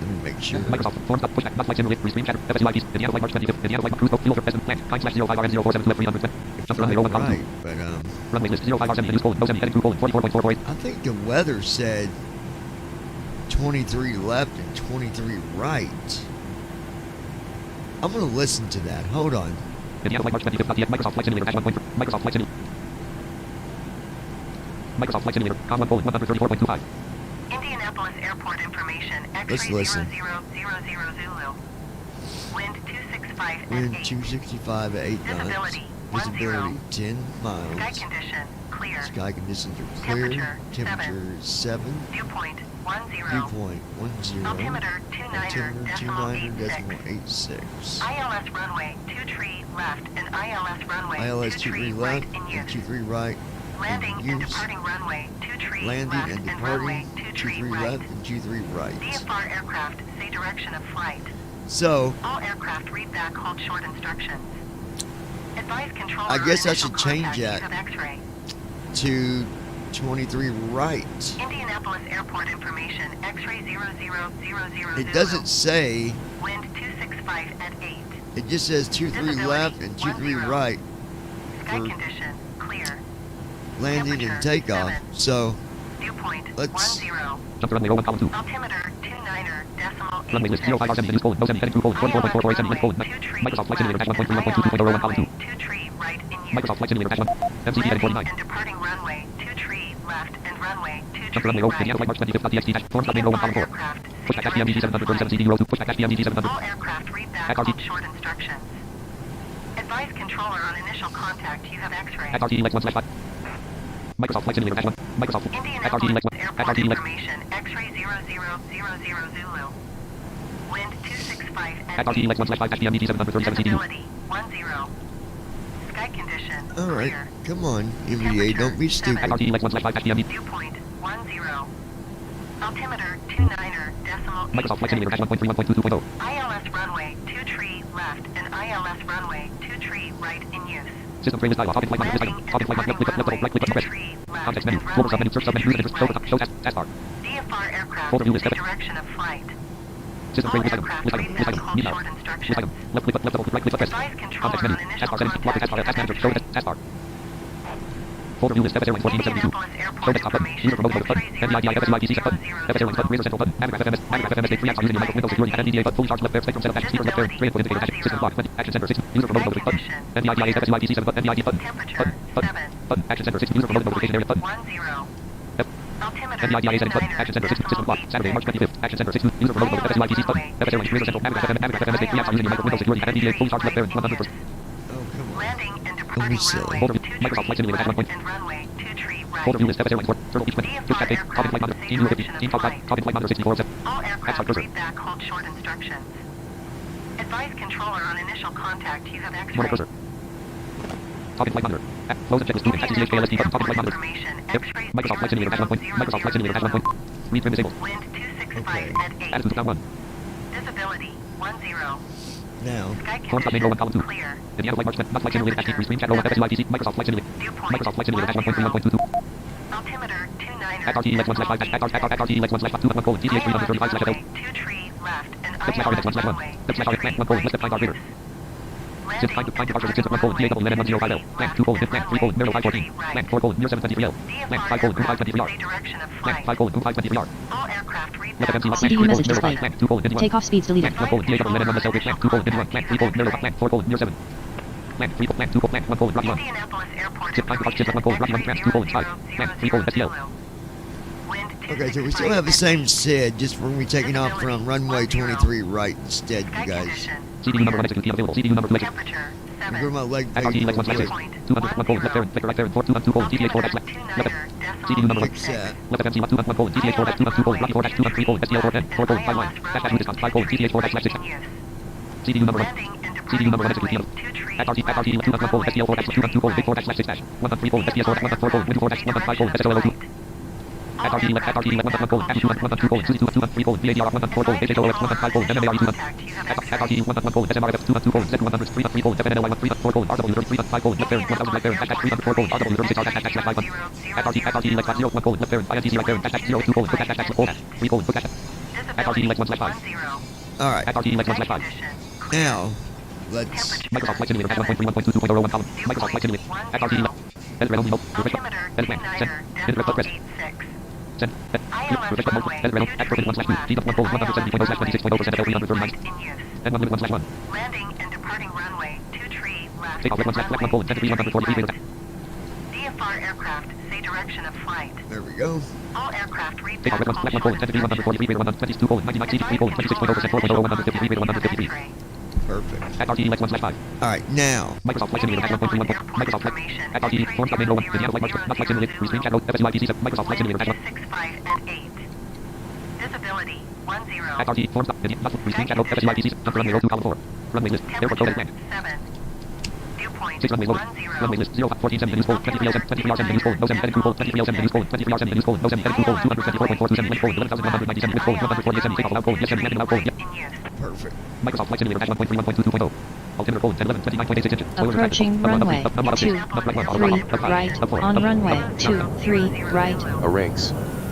Let me make sure. Microsoft. Forms button. Pushback. Not flight simulator. Restream chat. FSUITC. Indiana Flight March 25th. Indiana Flight Cruise. Fuel for President. Plant. Kind slash 05R 047 300. Jump to runway 01 column 2. Right, but Runway list. 05R semi. News colon. No semi. Heading through colon. 44.44. I think the weather said 23 left and 23 right. I'm going to listen to that. Hold on. Indiana Flight March 25th. Microsoft Flight Simulator Dash 1. Microsoft Flight Simulator. Microsoft Flight Simulator. Com 1 colon 134.25. Indianapolis Airport information. Let's X-ray listen. 0000 Zulu. Wind 265 at Wind 8. 265 at 8 knots. Visibility, Visibility 10. 10 Sky miles. condition clear. Sky conditions are clear. Temperature, 7. Viewpoint 10. Viewpoint 10. Altimeter 29er decimal 29.86. 86. ILS runway 23 left and ILS runway ILS 23 23 right left in and use. 23 right. Landing in and use. departing runway 23 Landing left and and runway departing 23 23 right. left and 23 right. VFR aircraft say direction of flight. So, All aircraft read back hold short instructions. Advise controller I guess on I initial should change contact that. use of X-ray. to 23 right. Indianapolis Airport information X-ray 0000 It doesn't say, Wind 265 at 8. it just says 23 left and 23 10. right Sky for condition clear. landing and Temperature, takeoff. 7. So, Viewpoint Let's- 10. Jump to runway 01 column 2. Altimeter 29er decimal Runway list 86. 05R semi. News colon. No semi. Heading through colon. 44.44 semi. Colon. Microsoft Flight Simulator Dash 1.31.22.01 column 2. 23 right in use. Microsoft Flight Simulator Dash 1. MCP heading Landing 49. and departing runway 23 left and runway Jump to 23 runway 0. right. Indiana Flight March 25th. TXT dash. Forms.name 01 column 4. Aircraft Say Pushback direction SPMDG of 737 flight. CD 02. Pushback SPMDG 700. All aircraft read back XRT. hold short instructions. Advise controller on initial contact you have X-ray. XRT Lex 1/5. Microsoft Flight Simulator Dash 1. Microsoft. XRT Indianapolis Lex 1. Airport XRT Lex. information X-ray 0000 Zulu. Wind 265 at XRT Lex 1/5 SPMDG 737 CD. Visibility 10. Sky condition All right, clear. come on, MBA, don't be stupid. XRT Lex 1/5 SPMD. Dew point 10. Altimeter 29er decimal Microsoft Flight 86. Simulator Dash 1.31.22.0. ILS runway 2 tree left and ILS runway 2 tree right in use. System frame is dialog. Topic flight monitor. This item. Topic flight monitor. Click up. Left click up. Press. Context menu. Global submenu. Search submenu. Use interest. Show the top. Show taskbar. DFR aircraft Folder view list. say direction of flight. System frame. List item. List item. List item. Need now. Short List instructions. item. Left click up. Left double. Right click up. Press. Advise controller Context menu. on initial Taskbar settings. Block contact. taskbar. Task manager. Show the taskbar. Folder view list. FS Airlines 1472. Indianapolis Show Airport desktop button. information User remote mode button. NDIDI FSUIPC set button. FS Airlines button. Razor central button. Anagraph FMS. Anagraph FMS. State 3 apps using your micro Windows security. NDA button. Fully charged left air. Spectrum setup. Dash. Speaker left air. Straight input indicator. Dash. System block. 20. Action center 6. User remote mode button. NDIDI FSUIPC 7 button. NDID button. Temperature Button. 7. Button. Action center 6. User remote notification area button. 10. F. Altimeter NDIDI settings button. 29er Action center 6. System block. decimal Saturday, March 86. 25th. Action center 6. User remote mode. FSUIPC button. FS Airlines. Razor central. Anagraph FM. Anagraph FMS. State 3 apps using your micro Windows security. NDA. Fully charged left air. 100%. Oh, come on. Landing and Let departing me see. runway Folder 2 view. Microsoft Flight tree Simulator Dash left 1. and runway 2 tree right. Folder view list. FS Airlines 4. Turtle Beach 20. Push back date. Topic flight monitor. Team 50. Team top 5. Topic flight monitor 6407. All App aircraft start cursor. read back hold short instructions. Advise controller on initial contact you have Motor X-ray. cursor. Topic flight monitor. App. Close and checklist. Moving. CCH KLSD button. Topic flight monitor. Information Yep. X-ray Microsoft Flight Simulator Dash 1. Microsoft Flight Simulator Dash 1. Read trim disabled. Wind 265 Okay. at 8. Attitude down 1. Visibility 10. Now, Sky Form submenu row 1 column 2. condition clear. Indiana Flight March 10. Not Flight Simulator Dash T3 screen chat row 1 FSUIPC. Microsoft Flight Simulator. Dew point Microsoft Flight Simulator Dash 10. 1.31.22. Altimeter 29er XRT Lex 1/5 dash XRT Lex 1/5 2 1 colon TCH 335 slash FL. 2 tree left and Step slash RX 1 slash 1. Step slash RX plant 1 colon list time reader. Since time departure since 1 colon TA double LN 1050L. Plant 2 colon 5 plant 3 colon 0514. Plant 4 colon 0723L. Plant 5 colon 523R. direction of Plant flight. 5 colon 523R. All aircraft read Left back MC hold plant 3 CDU colon message 05 displayed. plant 2 colon 51. Takeoff speeds deleted. Plant 1 colon TA double LN 1 plant 2 colon 51. Plant 3 colon 0 plant 4 colon 07. Plant 3 plant 2 plant 1 colon Rocky 1. Indianapolis Airport Zip time departure information 1 colon Rocky 1 plant 2 colon 5. Plant 3 colon STL. Wind okay, so we still have the same SID, just we're going to be taking off from runway 23 right instead, you Sky guys. condition CDU number 1 execute available. CDU number selected. temperature I'm 7. going my leg XRT page Lex 1 slash 6. 200 1 colon left air vector right air 4 2 2 colon TCH 4 dash left. Left CDU number 1. Fix that. Left MC 1 2 1 colon TCH 4 dash 2 2 colon Rocky 4 dash 2 3 colon STL 4 10 4 colon 5 line. Dash dash discount 5 colon TCH 4 dash left 6. CDU number 1. CDU number 1 execute FSL. XRT 2 1 colon STL 4 dash 2 2 colon big 4 dash left 6 dash 1 3 colon STL 4 dash 1 4 colon 4 dash 1 5 colon SSL 2. XRT left 1 colon F 2 1 2 colon 2 2 3 colon VADR 1 4 colon HHO 1 5 colon MMARE 2 XRT 1 colon SMRF 2 2 colon Z 100 3 colon FNLY 1 3 4 colon RW 33 5 colon left air 1000 left air dash 304 colon RW 36 dash dash 5 XRT left 0 1 colon left air INTC right air dash 0 2 colon dash dash 4 dash 3 colon dash XRT left 1 slash 5. All right, XRT left 1 slash 5. now, let's... Microsoft Flight Simulator dash 1.31.22.01 column. Microsoft Flight Simulator. XRT left. Edit only mode. Refresh. Edit plan. Send. Edit red press. Send. Refresh mode. Edit red. Act perfect 1 slash 2. Deep 1 colon 170.0 slash 26.0% FL 339. And 1 limit 1 slash 1. Landing and departing runway 2 tree left. Take off left 1 slash left 1 colon 10 143 radar. DFR aircraft say direction of flight. There we go. All aircraft read Take off back left 1 colon 10 143 radar 122 colon 99 CT3 colon 26.0% 4.0 153 radar 153. Perfect. XRT left 1 slash 5. All right, now, Microsoft Flight Simulator dash 1.31. Microsoft Flight. XRT form submenu row 1. Indiana Flight March. Not Flight Simulator. Screen chat row. FSUIPC 7. Microsoft Flight Simulator dash 1. 265 at 8. Visibility 10. XRT form stop. Not screen chat row. FSUIPC 7. Runway row 2 column 4. Runway list. Airport code and plan. 7. Dew point 6 runway loaded. 10. Runway list 0 14 7 news code 23 07 23 07 news code no 7 edit code 23 07 news code 23 07 news code no 7 edit code 224.427 link code 11197 with code 148 take off loud code yes 7 landing loud code. In use. perfect. Microsoft Flight Simulator dash 1.31.22.0. Altimeter code 10 11 29.86 inches. Approaching runway 2, 3, right, on runway 2, 3, right. A ranks.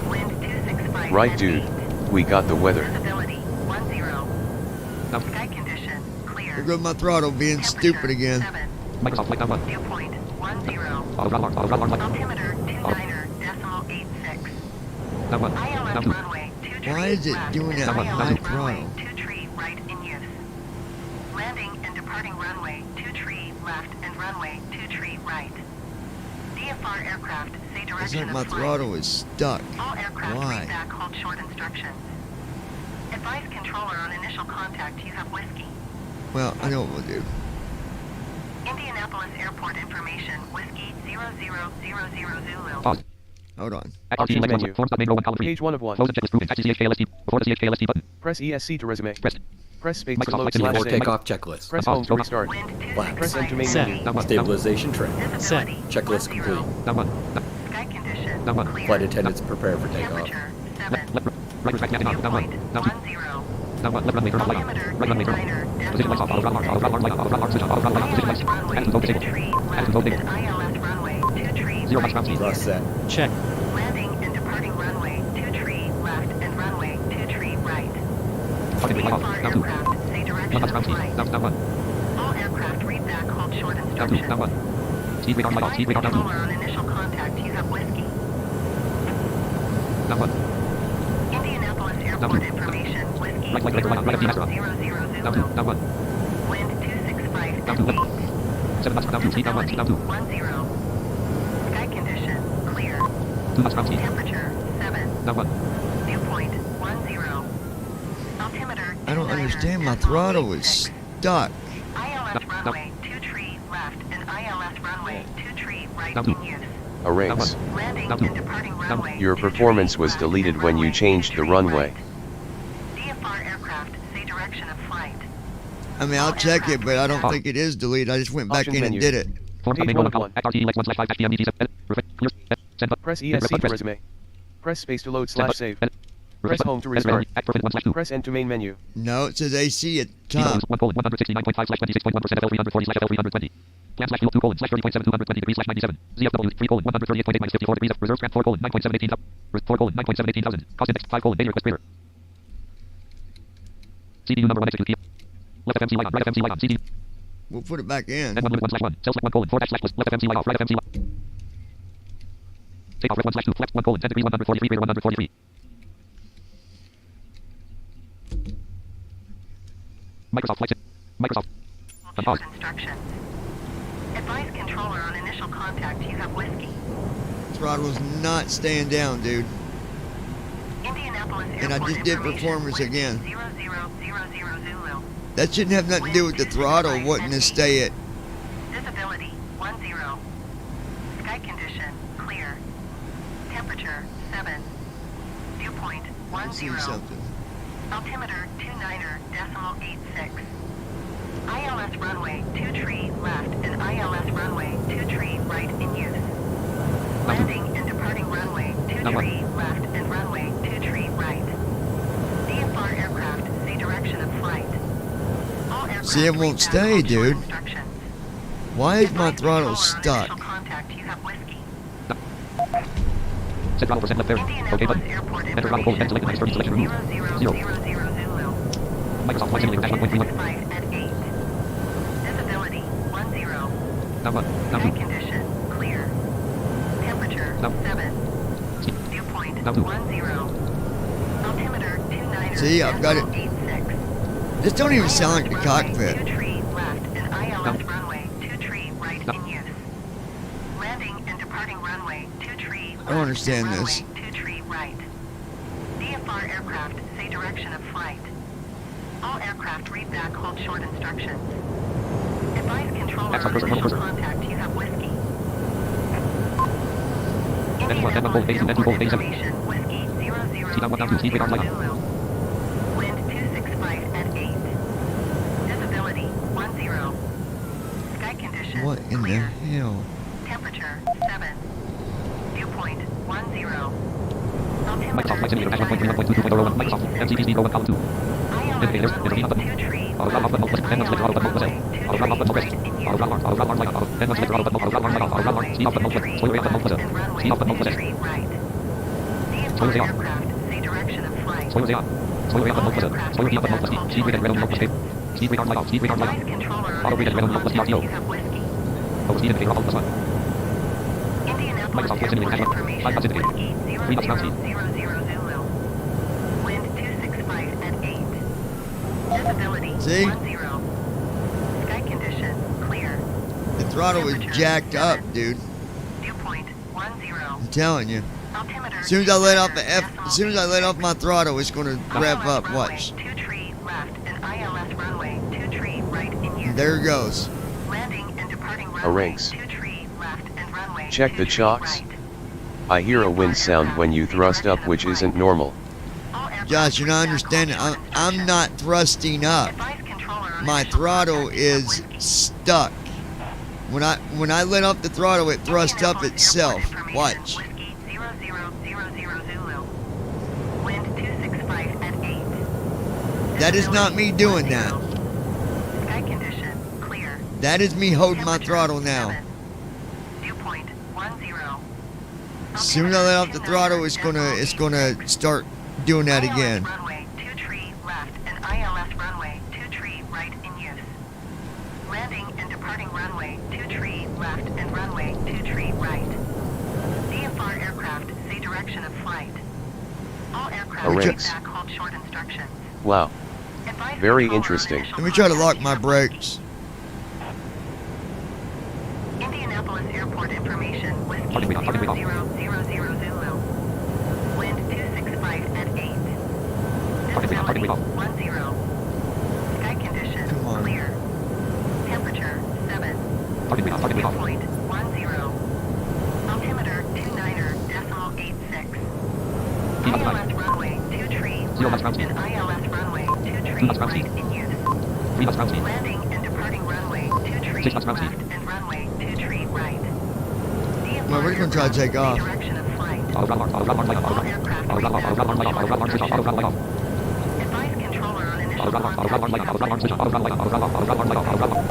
Wind 265 Right at dude. 8. We got the weather. Visibility 10. Now. Sky condition clear. There goes my throttle being stupid again. 7. Microsoft Flight down 1. Dew point 10. Auto throttle alarm. Altimeter 29er decimal 86. Down 1. ILS Down 2. runway 2 tree Why is it left doing and that with my ILS throttle? runway 2 tree right in use. Landing and departing runway 2 tree left and runway 2 tree right. DFR aircraft say It's direction like my of flight. throttle is stuck. All aircraft Why? read back hold short instructions. Advise controller on initial contact you have whiskey. Well, I know what we'll do. Indianapolis Airport information, whiskey 0000 Zulu. Pause. Hold on. Options menu. Forms made row 1 column 3. Page 1 of 1. Close and checklist proven. CHKLST. Before the CHKLST button. Press ESC to resume. Press. Press space to Microsoft load Flight Simulator. slash Or save. takeoff checklist. Press home to restart. Wind Flaps. Press enter main Set. menu. Down 1. Stabilization trim. Set. Visibility Checklist 10. complete. Down 1. Sky condition Down 1. clear. Flight attendants prepare for takeoff. Temperature 7. Left. Right track mapping on. Down 1. Viewpoint Down 2. 10. Down 1. Left runway turn off light on. Altimeter Right runway turn designer off. Position lights off. Auto throttle alarm. Auto throttle alarm. Switch off. Auto throttle alarm. Position lights. runway Attitude zone 2 disabled. tree Attitude zone left disabled. and ILS runway 2 tree 0 right ground in speed. Thrust set. Check. Landing and departing runway 2 tree left and runway 2 tree right. Target weight off. VFR Down 2. aircraft, say direction 1 of ground speed. flight. Down 1. All aircraft read back hold short Down 2. instructions. Down 1. Speed radar light off. Speed radar down 2. Controller on initial contact, you have whiskey. Down 1. Indianapolis Airport information, whiskey Right light on. Right FD master on. 0000 Down 2. Down 1. Wind 265 Down at 2. 8. 7 knots. Down 2. Speed down 1. Speed down 2. 10. Sky condition clear. 2 knots ground speed. Temperature 7. Down 1. Viewpoint 10. Altimeter I don't 29 understand. My decimal throttle 86. is stuck. ILS runway 2 tree left and ILS runway 2 tree right Down 2. in use. Arrays. Landing Down 2. and departing runway. Your 2 performance tree was left deleted and when you runway changed 2 the tree runway. right. DFR aircraft, say direction of flight. I mean, I'll check it, but I don't think it is deleted. I just went back Options in and menu. did it. Forms Page made one row 1 of column. one. At RTE Lex 1/5 PM DT. Send button. Press ESC to resume. Press space to load slash save. Press home to restart. Press end to main menu. No, it says AC at the Top. top. 169.5/26.1% FL340/FL320. Plan /2 2:/30.7 230 degrees /97. ZFW 3:138.8 -54 degrees. Reserve scrap 4:9.718. 4:9.718 thousand. Cost index 5: data request greater. CDU number 1 execute key. Left FMC light on. Right FMC light on. CDU. We'll put it back in. N1 limit 1/1. Cell select 1:4/left. Left FMC light off. Right FMC light. Take off ref 1/2. Flex 1:10 degrees 143 greater 143. Microsoft Flight Sim. Microsoft. Unpause. Short instructions. Advise controller on initial contact, you have whiskey. Throttle's not staying down, dude. Indianapolis And I Airport just did information, performance wind again. 0000 Zulu. That shouldn't have nothing to do with the throttle. Wouldn't it stay at? Visibility 10. Sky condition clear. Temperature 7. Viewpoint Let's see 10. something. Altimeter 29.86. ILS runway 2 tree left and ILS runway 2 tree right in use. Landing and departing runway 2 tree left and runway 2 tree right. DFR aircraft, say direction of flight. All aircraft See, it won't read back stay, hold short dude. instructions. Why is my Advise throttle controller on stuck? initial contact, you have whiskey. Set throttle percent left there. Okay button. Airport Enter throttle colon. Then select the next turn selection removed. 0. 0000 Zulu. Microsoft Flight Simulator dash 1.31. 65 at 8. Visibility 10. Down 1. Down Sky 2. condition clear. Temperature No. 7. Viewpoint Down 2. 10. Altimeter 29. See, I've got it. 86. This don't even sound like the cockpit. 2 tree left and ILS No. runway 2 tree right No. in use. Landing and departing runway 2 tree left I don't understand and this. runway 2 tree right. DFR aircraft, say direction of flight. All aircraft read back hold short instructions. Advise controller That's on our cursor, initial cursor. contact, you have whiskey. N1 base and N2 colon base 7. Information, whiskey 0000 Down 1 down 2. Speed radar light on. Zulu. Wind 265 at 8. Visibility 10. Sky condition What in the clear. hell? Temperature 7. Viewpoint 10. Microsoft Flight Simulator dash 1.31.22.01. Microsoft MCPC row 1 column 2. Indicators. Intervene button. Auto throttle off button. Then select throttle button. Auto throttle off button. Press. Auto throttle alarm. Auto throttle alarm light on. Then select throttle button. Auto throttle alarm light on. Auto throttle alarm. Speed off button. Spoiler off button. Speed off button. Spoiler off. Aircraft, say direction of flight. Spoiler on. Spoiler off button. Spoiler off button. Speed radar red on the stable. Speed radar light off. Speed radar light Advise on. controller Auto on radar red on the initial plus contact, RTO. you have whiskey. Over speed indicator off +1. Indianapolis Microsoft Flight Simulator dash 1. 5 knots indicator. Whiskey 3 knots ground speed. 0000 Zulu. Wind 265 at 8. Visibility See? 10. Sky condition clear. The throttle is jacked up, dude. Viewpoint 10. I'm telling you. As soon as I let off as soon as I let off my throttle, it's going to rev up. Watch. 2 tree left and ILS runway 2 tree right in use. There it goes. Landing and departing runway Ranks. 2 tree left and runway Check 2 the tree chocks. right. I hear a wind sound when you thrust up, which isn't normal. Josh, you're not understanding. I'm not thrusting up. My throttle is stuck. When I let off the throttle, it thrust up itself. Watch. Whiskey 0000 Zulu. Wind 265 at 8. That is not me doing that. Sky condition clear. That is me holding my throttle now. Viewpoint 10. As soon as I let off the throttle, it's gonna start doing that again. Runway 2 tree left and ILS runway 2 tree right in use. Landing and departing runway 2 tree left and runway 2 tree right. DFR aircraft say direction of flight. All aircraft Ranks. feedback hold short instructions. Wow. Advise Very control on interesting. initial Let me try to lock contact. my brakes. Indianapolis Airport information whiskey Parking wait, parking wait. 0000 Zulu. Wind 265 at 8. Parking wait, Visibility 10. Sky condition Come on. clear. Temperature 7. Parking wait, parking wait. Viewpoint 10. Altimeter 29.86. ILS runway 2 tree Zero left knots ground speed. and ILS runway 2 tree knots ground right speed. in use. 3 knots ground speed. Landing and departing runway 2 tree 6 knots ground left speed. and runway 2 tree right. Well, we're gonna try to take off. Direction of flight. Auto ground mark, auto ground mark, light off, auto ground. Auto ground mark, auto ground mark, light off, auto ground mark, switch off, auto ground light off. Advise controller on initial Auto ground mark, auto ground mark, light off, auto ground mark, switch off, auto ground light off, auto ground mark, auto ground mark, light off, auto ground mark.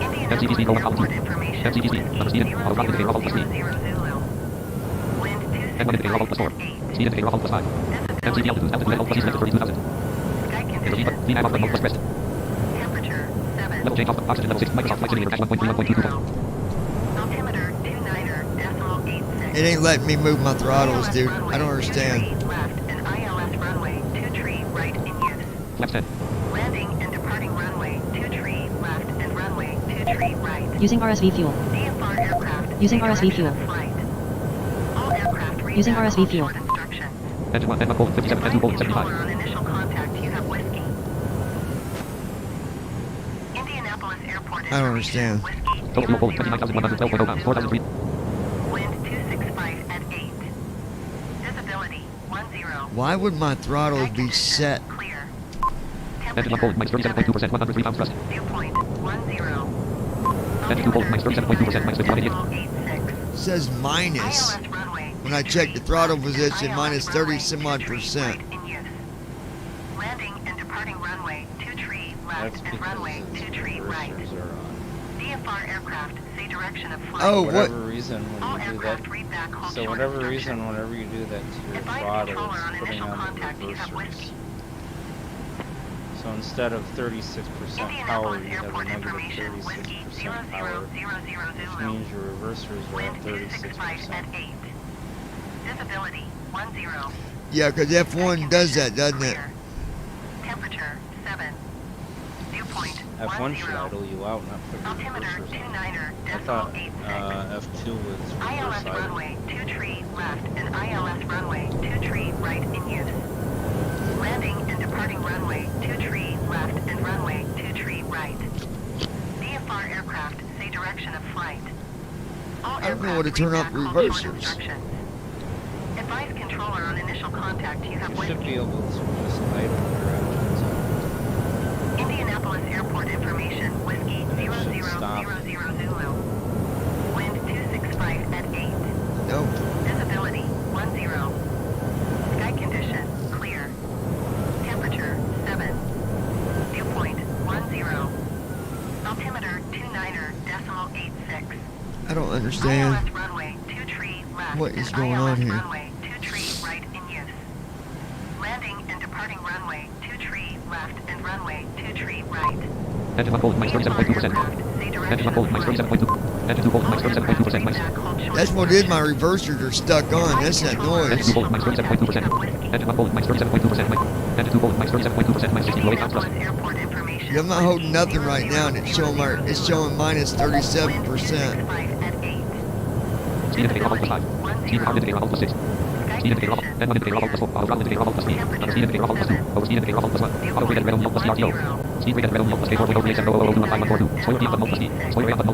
Indianapolis MCDC, roll Airport altitude. information MCDC, whiskey underspeed, auto ground indicator, roll alt plus speed. 0000 Zulu. Wind N1 indicator, roll alt plus 4. 265 Speed indicator, roll alt plus 5. MCD altitude, altitude, alt plus east, 32,000. Sky Interlead, condition VNAV off, mode plus clear. rest. Temperature 7. Level change off, oxygen level 6, Microsoft Flight Simulator, dash 1.31.2. Altimeter 29.86. It ain't letting me move my throttles, ILS dude. runway I don't 2 understand. tree left and ILS runway 2 tree right in use. Flaps 10. Landing and departing runway 2 tree left and runway 2 tree right. Using RSV fuel. DFR aircraft Using say RSV direction fuel. of flight. All aircraft read Using back RSV hold fuel. short instructions. Engine 1, N1 colon 57, N2 colon Controller 75. on initial contact, you have whiskey. Indianapolis Airport I don't understand. Whiskey Total fuel colon 29,112.0 pounds, 4,003. Wind 265 at 8. Visibility 10. Why would my throttles Sky be condition set? clear. Engine 1 colon minus 37.2%, 103 pounds thrust. Viewpoint 10. Engine 2 colon minus 37.2%, minus 51.88. 86. It says minus. ILS runway When I check the throttle position, minus 30 some odd percent. right in use. Landing and departing runway 2 tree That's left and because runway its 2 tree right. reversers are on. DFR aircraft say direction of flight. Oh, For what? whatever reason, All when you do aircraft that, read back hold so short whatever instructions. reason, whenever you do that to your Advise throttle, controller on it's putting initial on the contact, you have reversers. whiskey. So instead of 36% power, Indianapolis you have a Airport negative information whiskey 36% power, 0000 which Zulu. means your reversers are Wind at 265 at 36%. 8. Visibility 10. Yeah, because F1 does that, doesn't it? Clear. Temperature 7. Viewpoint F1 should 10. idle you out, not put your Altimeter reversers on. 29 I thought .86. F2 was ILS reverse idle. runway 2 tree left and ILS runway 2 tree right in use. Landing and departing runway 2 tree left and runway 2 tree right. DFR aircraft say direction of flight. All I don't know aircraft what to turn read off back hold short reversers. instructions. Advise controller on initial contact, you have You should be whiskey. able to just idle your engines out. Indianapolis Airport information whiskey And it should 0000 stop. Zulu. Wind 265 at 8. No. Visibility 10. Sky condition clear. Temperature 7. Viewpoint 10. Altimeter 29.86. I don't understand. ILS runway 2 tree left What is and going ILS on here? runway 2 tree right in use. Landing and departing runway 2 tree left and runway 2 tree right. Engine 1 colon minus 37.2%. Engine 1 colon minus 37.2. Engine 2 colon minus 37.2%, minus. That's what it is. My reversers are stuck on. That's that Engine noise. 2 colon minus 37.2%. Engine 1 colon minus 37.2%, minus. Engine 2 colon minus 37.2%, minus 60 pounds thrust. I'm not holding nothing right now, and it's showing minus 37%. Speed indicator, roll alt plus 5. Speed indicator off plus 6. Speed indicator off. N1 indicator off plus 4. Auto throttle indicator off plus 3. Other speed indicator off plus 2. Over speed indicator off plus 1. Auto brake at red only plus CRTO. Speed brake at red only plus K4.03870021542. Spoiler off plus speed. Spoiler off plus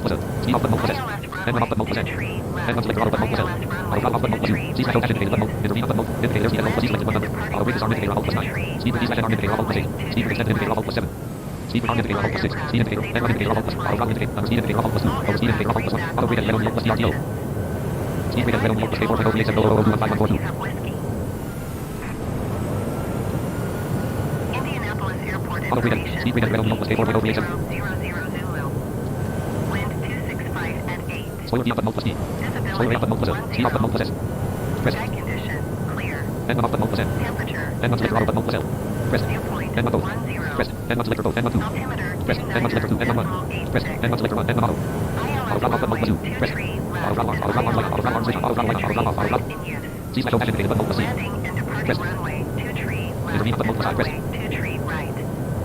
speed off plus S. N1 off plus N. N1 select throttle plus L. Auto throttle off plus U. Speed slash dash indicator plus intervene off plus indicator speed plus selected 100. Auto brake disarm indicator off plus 9. Speed brake slash arm indicator off plus 8. Speed brake extended indicator off plus 7. Speed arm indicator off plus 6. Speed indicator N1 indicator off plus auto throttle indicator. Other speed indicator off plus 2. Over speed indicator off plus 1. Auto brake at red only plus CRTO. Speed brake at red only plus K4.03870021542. Indianapolis Airport Auto brake at speed brake at red only plus K4.03870. 000 Zulu. Wind 265 at 8. Spoiler V off plus speed. Spoiler off plus S. Speed off plus S. Press. Sky condition clear. N1 off plus N. Temperature. N1 select throttle plus L. Press. Viewpoint N1 both. 10. Press. N1 select for both. N1 2. Altimeter Press. N1 select for 2. N1 1. Press. N1 select for 1. N1 auto. Auto throttle off plus 2. Press. Auto throttle on. Auto throttle on. Auto throttle on. Switch. Auto throttle on. Auto throttle on. Auto throttle on. in use. C slash O dash indicator button plus C. Landing and departing Press. runway 23 left Intervene and button plus I. Press. runway 23 right.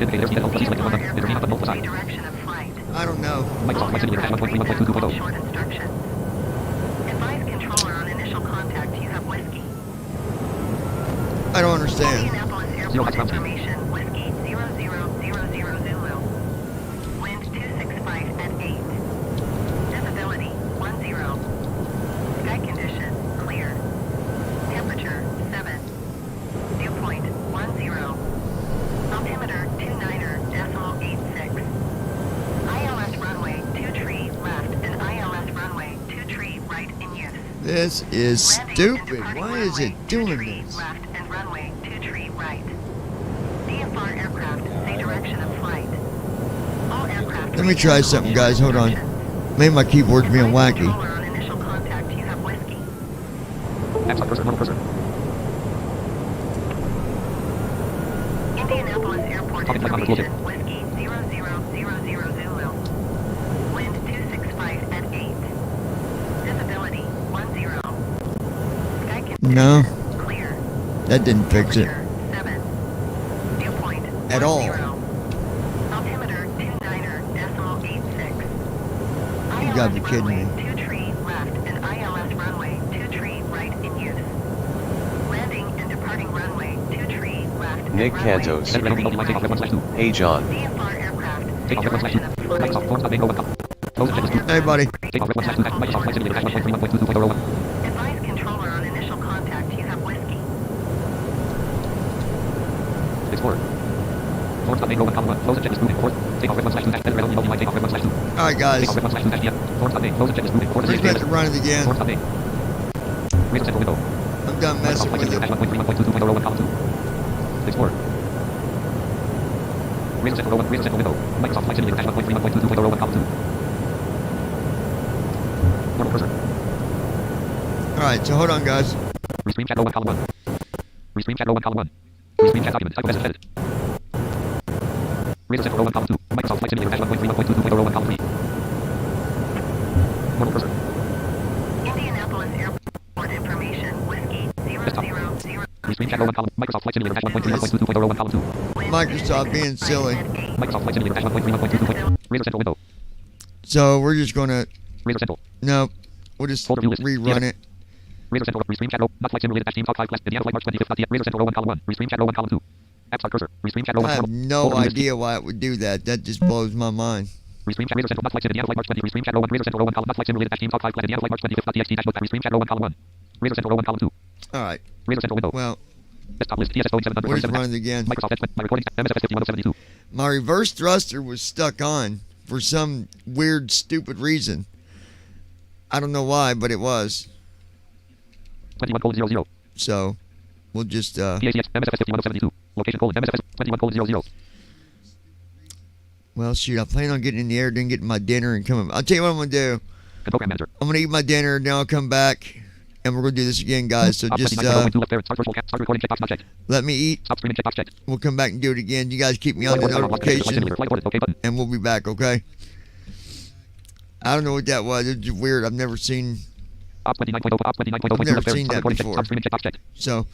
Indicator speed button plus C select 1. Intervene button plus I. Redirection of flight. I don't know. Microsoft Flight Simulator 1.3.1.22.0. Short instructions. Advise controller on initial contact you have whiskey. I don't understand. Indianapolis Zero Airport touch information, whiskey 0000 Zulu. Wind 265 at 8. Visibility 10. Sky condition clear. Temperature 7. Viewpoint 10. Altimeter 29.86. ILS runway 2 tree left and ILS runway 2 tree right in use. This is Landing and stupid. departing Why is it runway 2 doing tree this? left and runway 2 tree right. DFR aircraft say direction of flight. All aircraft. Let me try something, guys. Hold on. Maybe my keyboard's being Advise wacky. controller on initial contact you have whiskey. X cursor. Normal cursor. Indianapolis Airport Pocket flight control information, whiskey 0000 Zulu. Wind 265 at 8. Visibility 10. Sky condition No, clear. that didn't fix it. Temperature 7. Viewpoint At all. 10. Altimeter 29.86. You gotta be kidding me. 2 tree left and ILS runway 2 tree right in use. Landing and departing runway 2 tree left and Nick runway Cantos. 2 N1 tree only take off right. F1/2. Hey John. DFR aircraft Take off F1/2. Microsoft Forms update over. Close engines 2. Hey, buddy. Take off F1/2. Microsoft Flight Simulator 1.3.1.22.01. Advise controller on initial contact you have whiskey. Explorer. Forms update over. Column 1. Close engines moving forward. Take off F1/2. Dash red only take off F1/2. All right, guys. Take off F1/2. Dash DM. Forms update. Close engines moving forward. We're just going to run it again. Forms update. Raise central window. I'm done Microsoft messing Flight with Simulator it. 1.3.1.22.01. Column 2. Explorer. Raise central window. Microsoft Flight Simulator 1.3.1.22.01. Column 2. Normal cursor. All right, so hold on, guys. Restream chat 01 column 1. Restream chat 01 column 1. Restream chat document. Type message edit. Raise central 01 column 2. Microsoft Flight Simulator 1.3.1.22.01 column 3. Normal cursor. Indianapolis Airport information, whiskey 000. Restream chat 01 column. Microsoft Flight Simulator 1.3.1.22.01 column 2. Microsoft being silly. Microsoft Flight Simulator 1.3.1.22. Raise central window. So we're just going to, Raise central. no, we'll just Folder view list. rerun it. Raise central. Restream chat 01. Not flight simulated. Team talk 5 class. Indiana flight March 25th. Raise central 01 column 1. Restream chat 01 column 2. App start cursor. Restream chat 01 I have column. no Folder view list. idea why it would do that. That just blows my mind. Restream chat. Raise central. Not flight sim. Indiana flight March 20. Restream chat 01. Raise central 01 column. Not flight simulated. Team talk 5 class. Indiana flight March 25th. TXT dash book. Restream chat 01 column 1. Raise central 01 column 2. All right. Raise central window. Well, Desktop list. TSS Boeing 700. we'll just run it again. Microsoft Edge. My recording. msfs2020. My reverse thruster was stuck on for some weird, stupid reason. I don't know why, but it was. 21:00. So, we'll just, PACX. msfs5072. Location colon. msfs 21:00. well, shoot, I plan on getting in the air, then getting my dinner and coming. I'll tell you what I'm going to do. Program manager. I'm going to eat my dinner, then I'll come back, and we're going to do this again, guys. So just, Start recording. Checkbox not checked. let me eat. Stop streaming. Checkbox checked. We'll come back and do it again. You guys keep me on the notification, and we'll be back, okay? I don't know what that was. It's just weird. I've never seen, Op 29.0. Op 29.0. I've never seen that before. Stop streaming. Checkbox checked. So,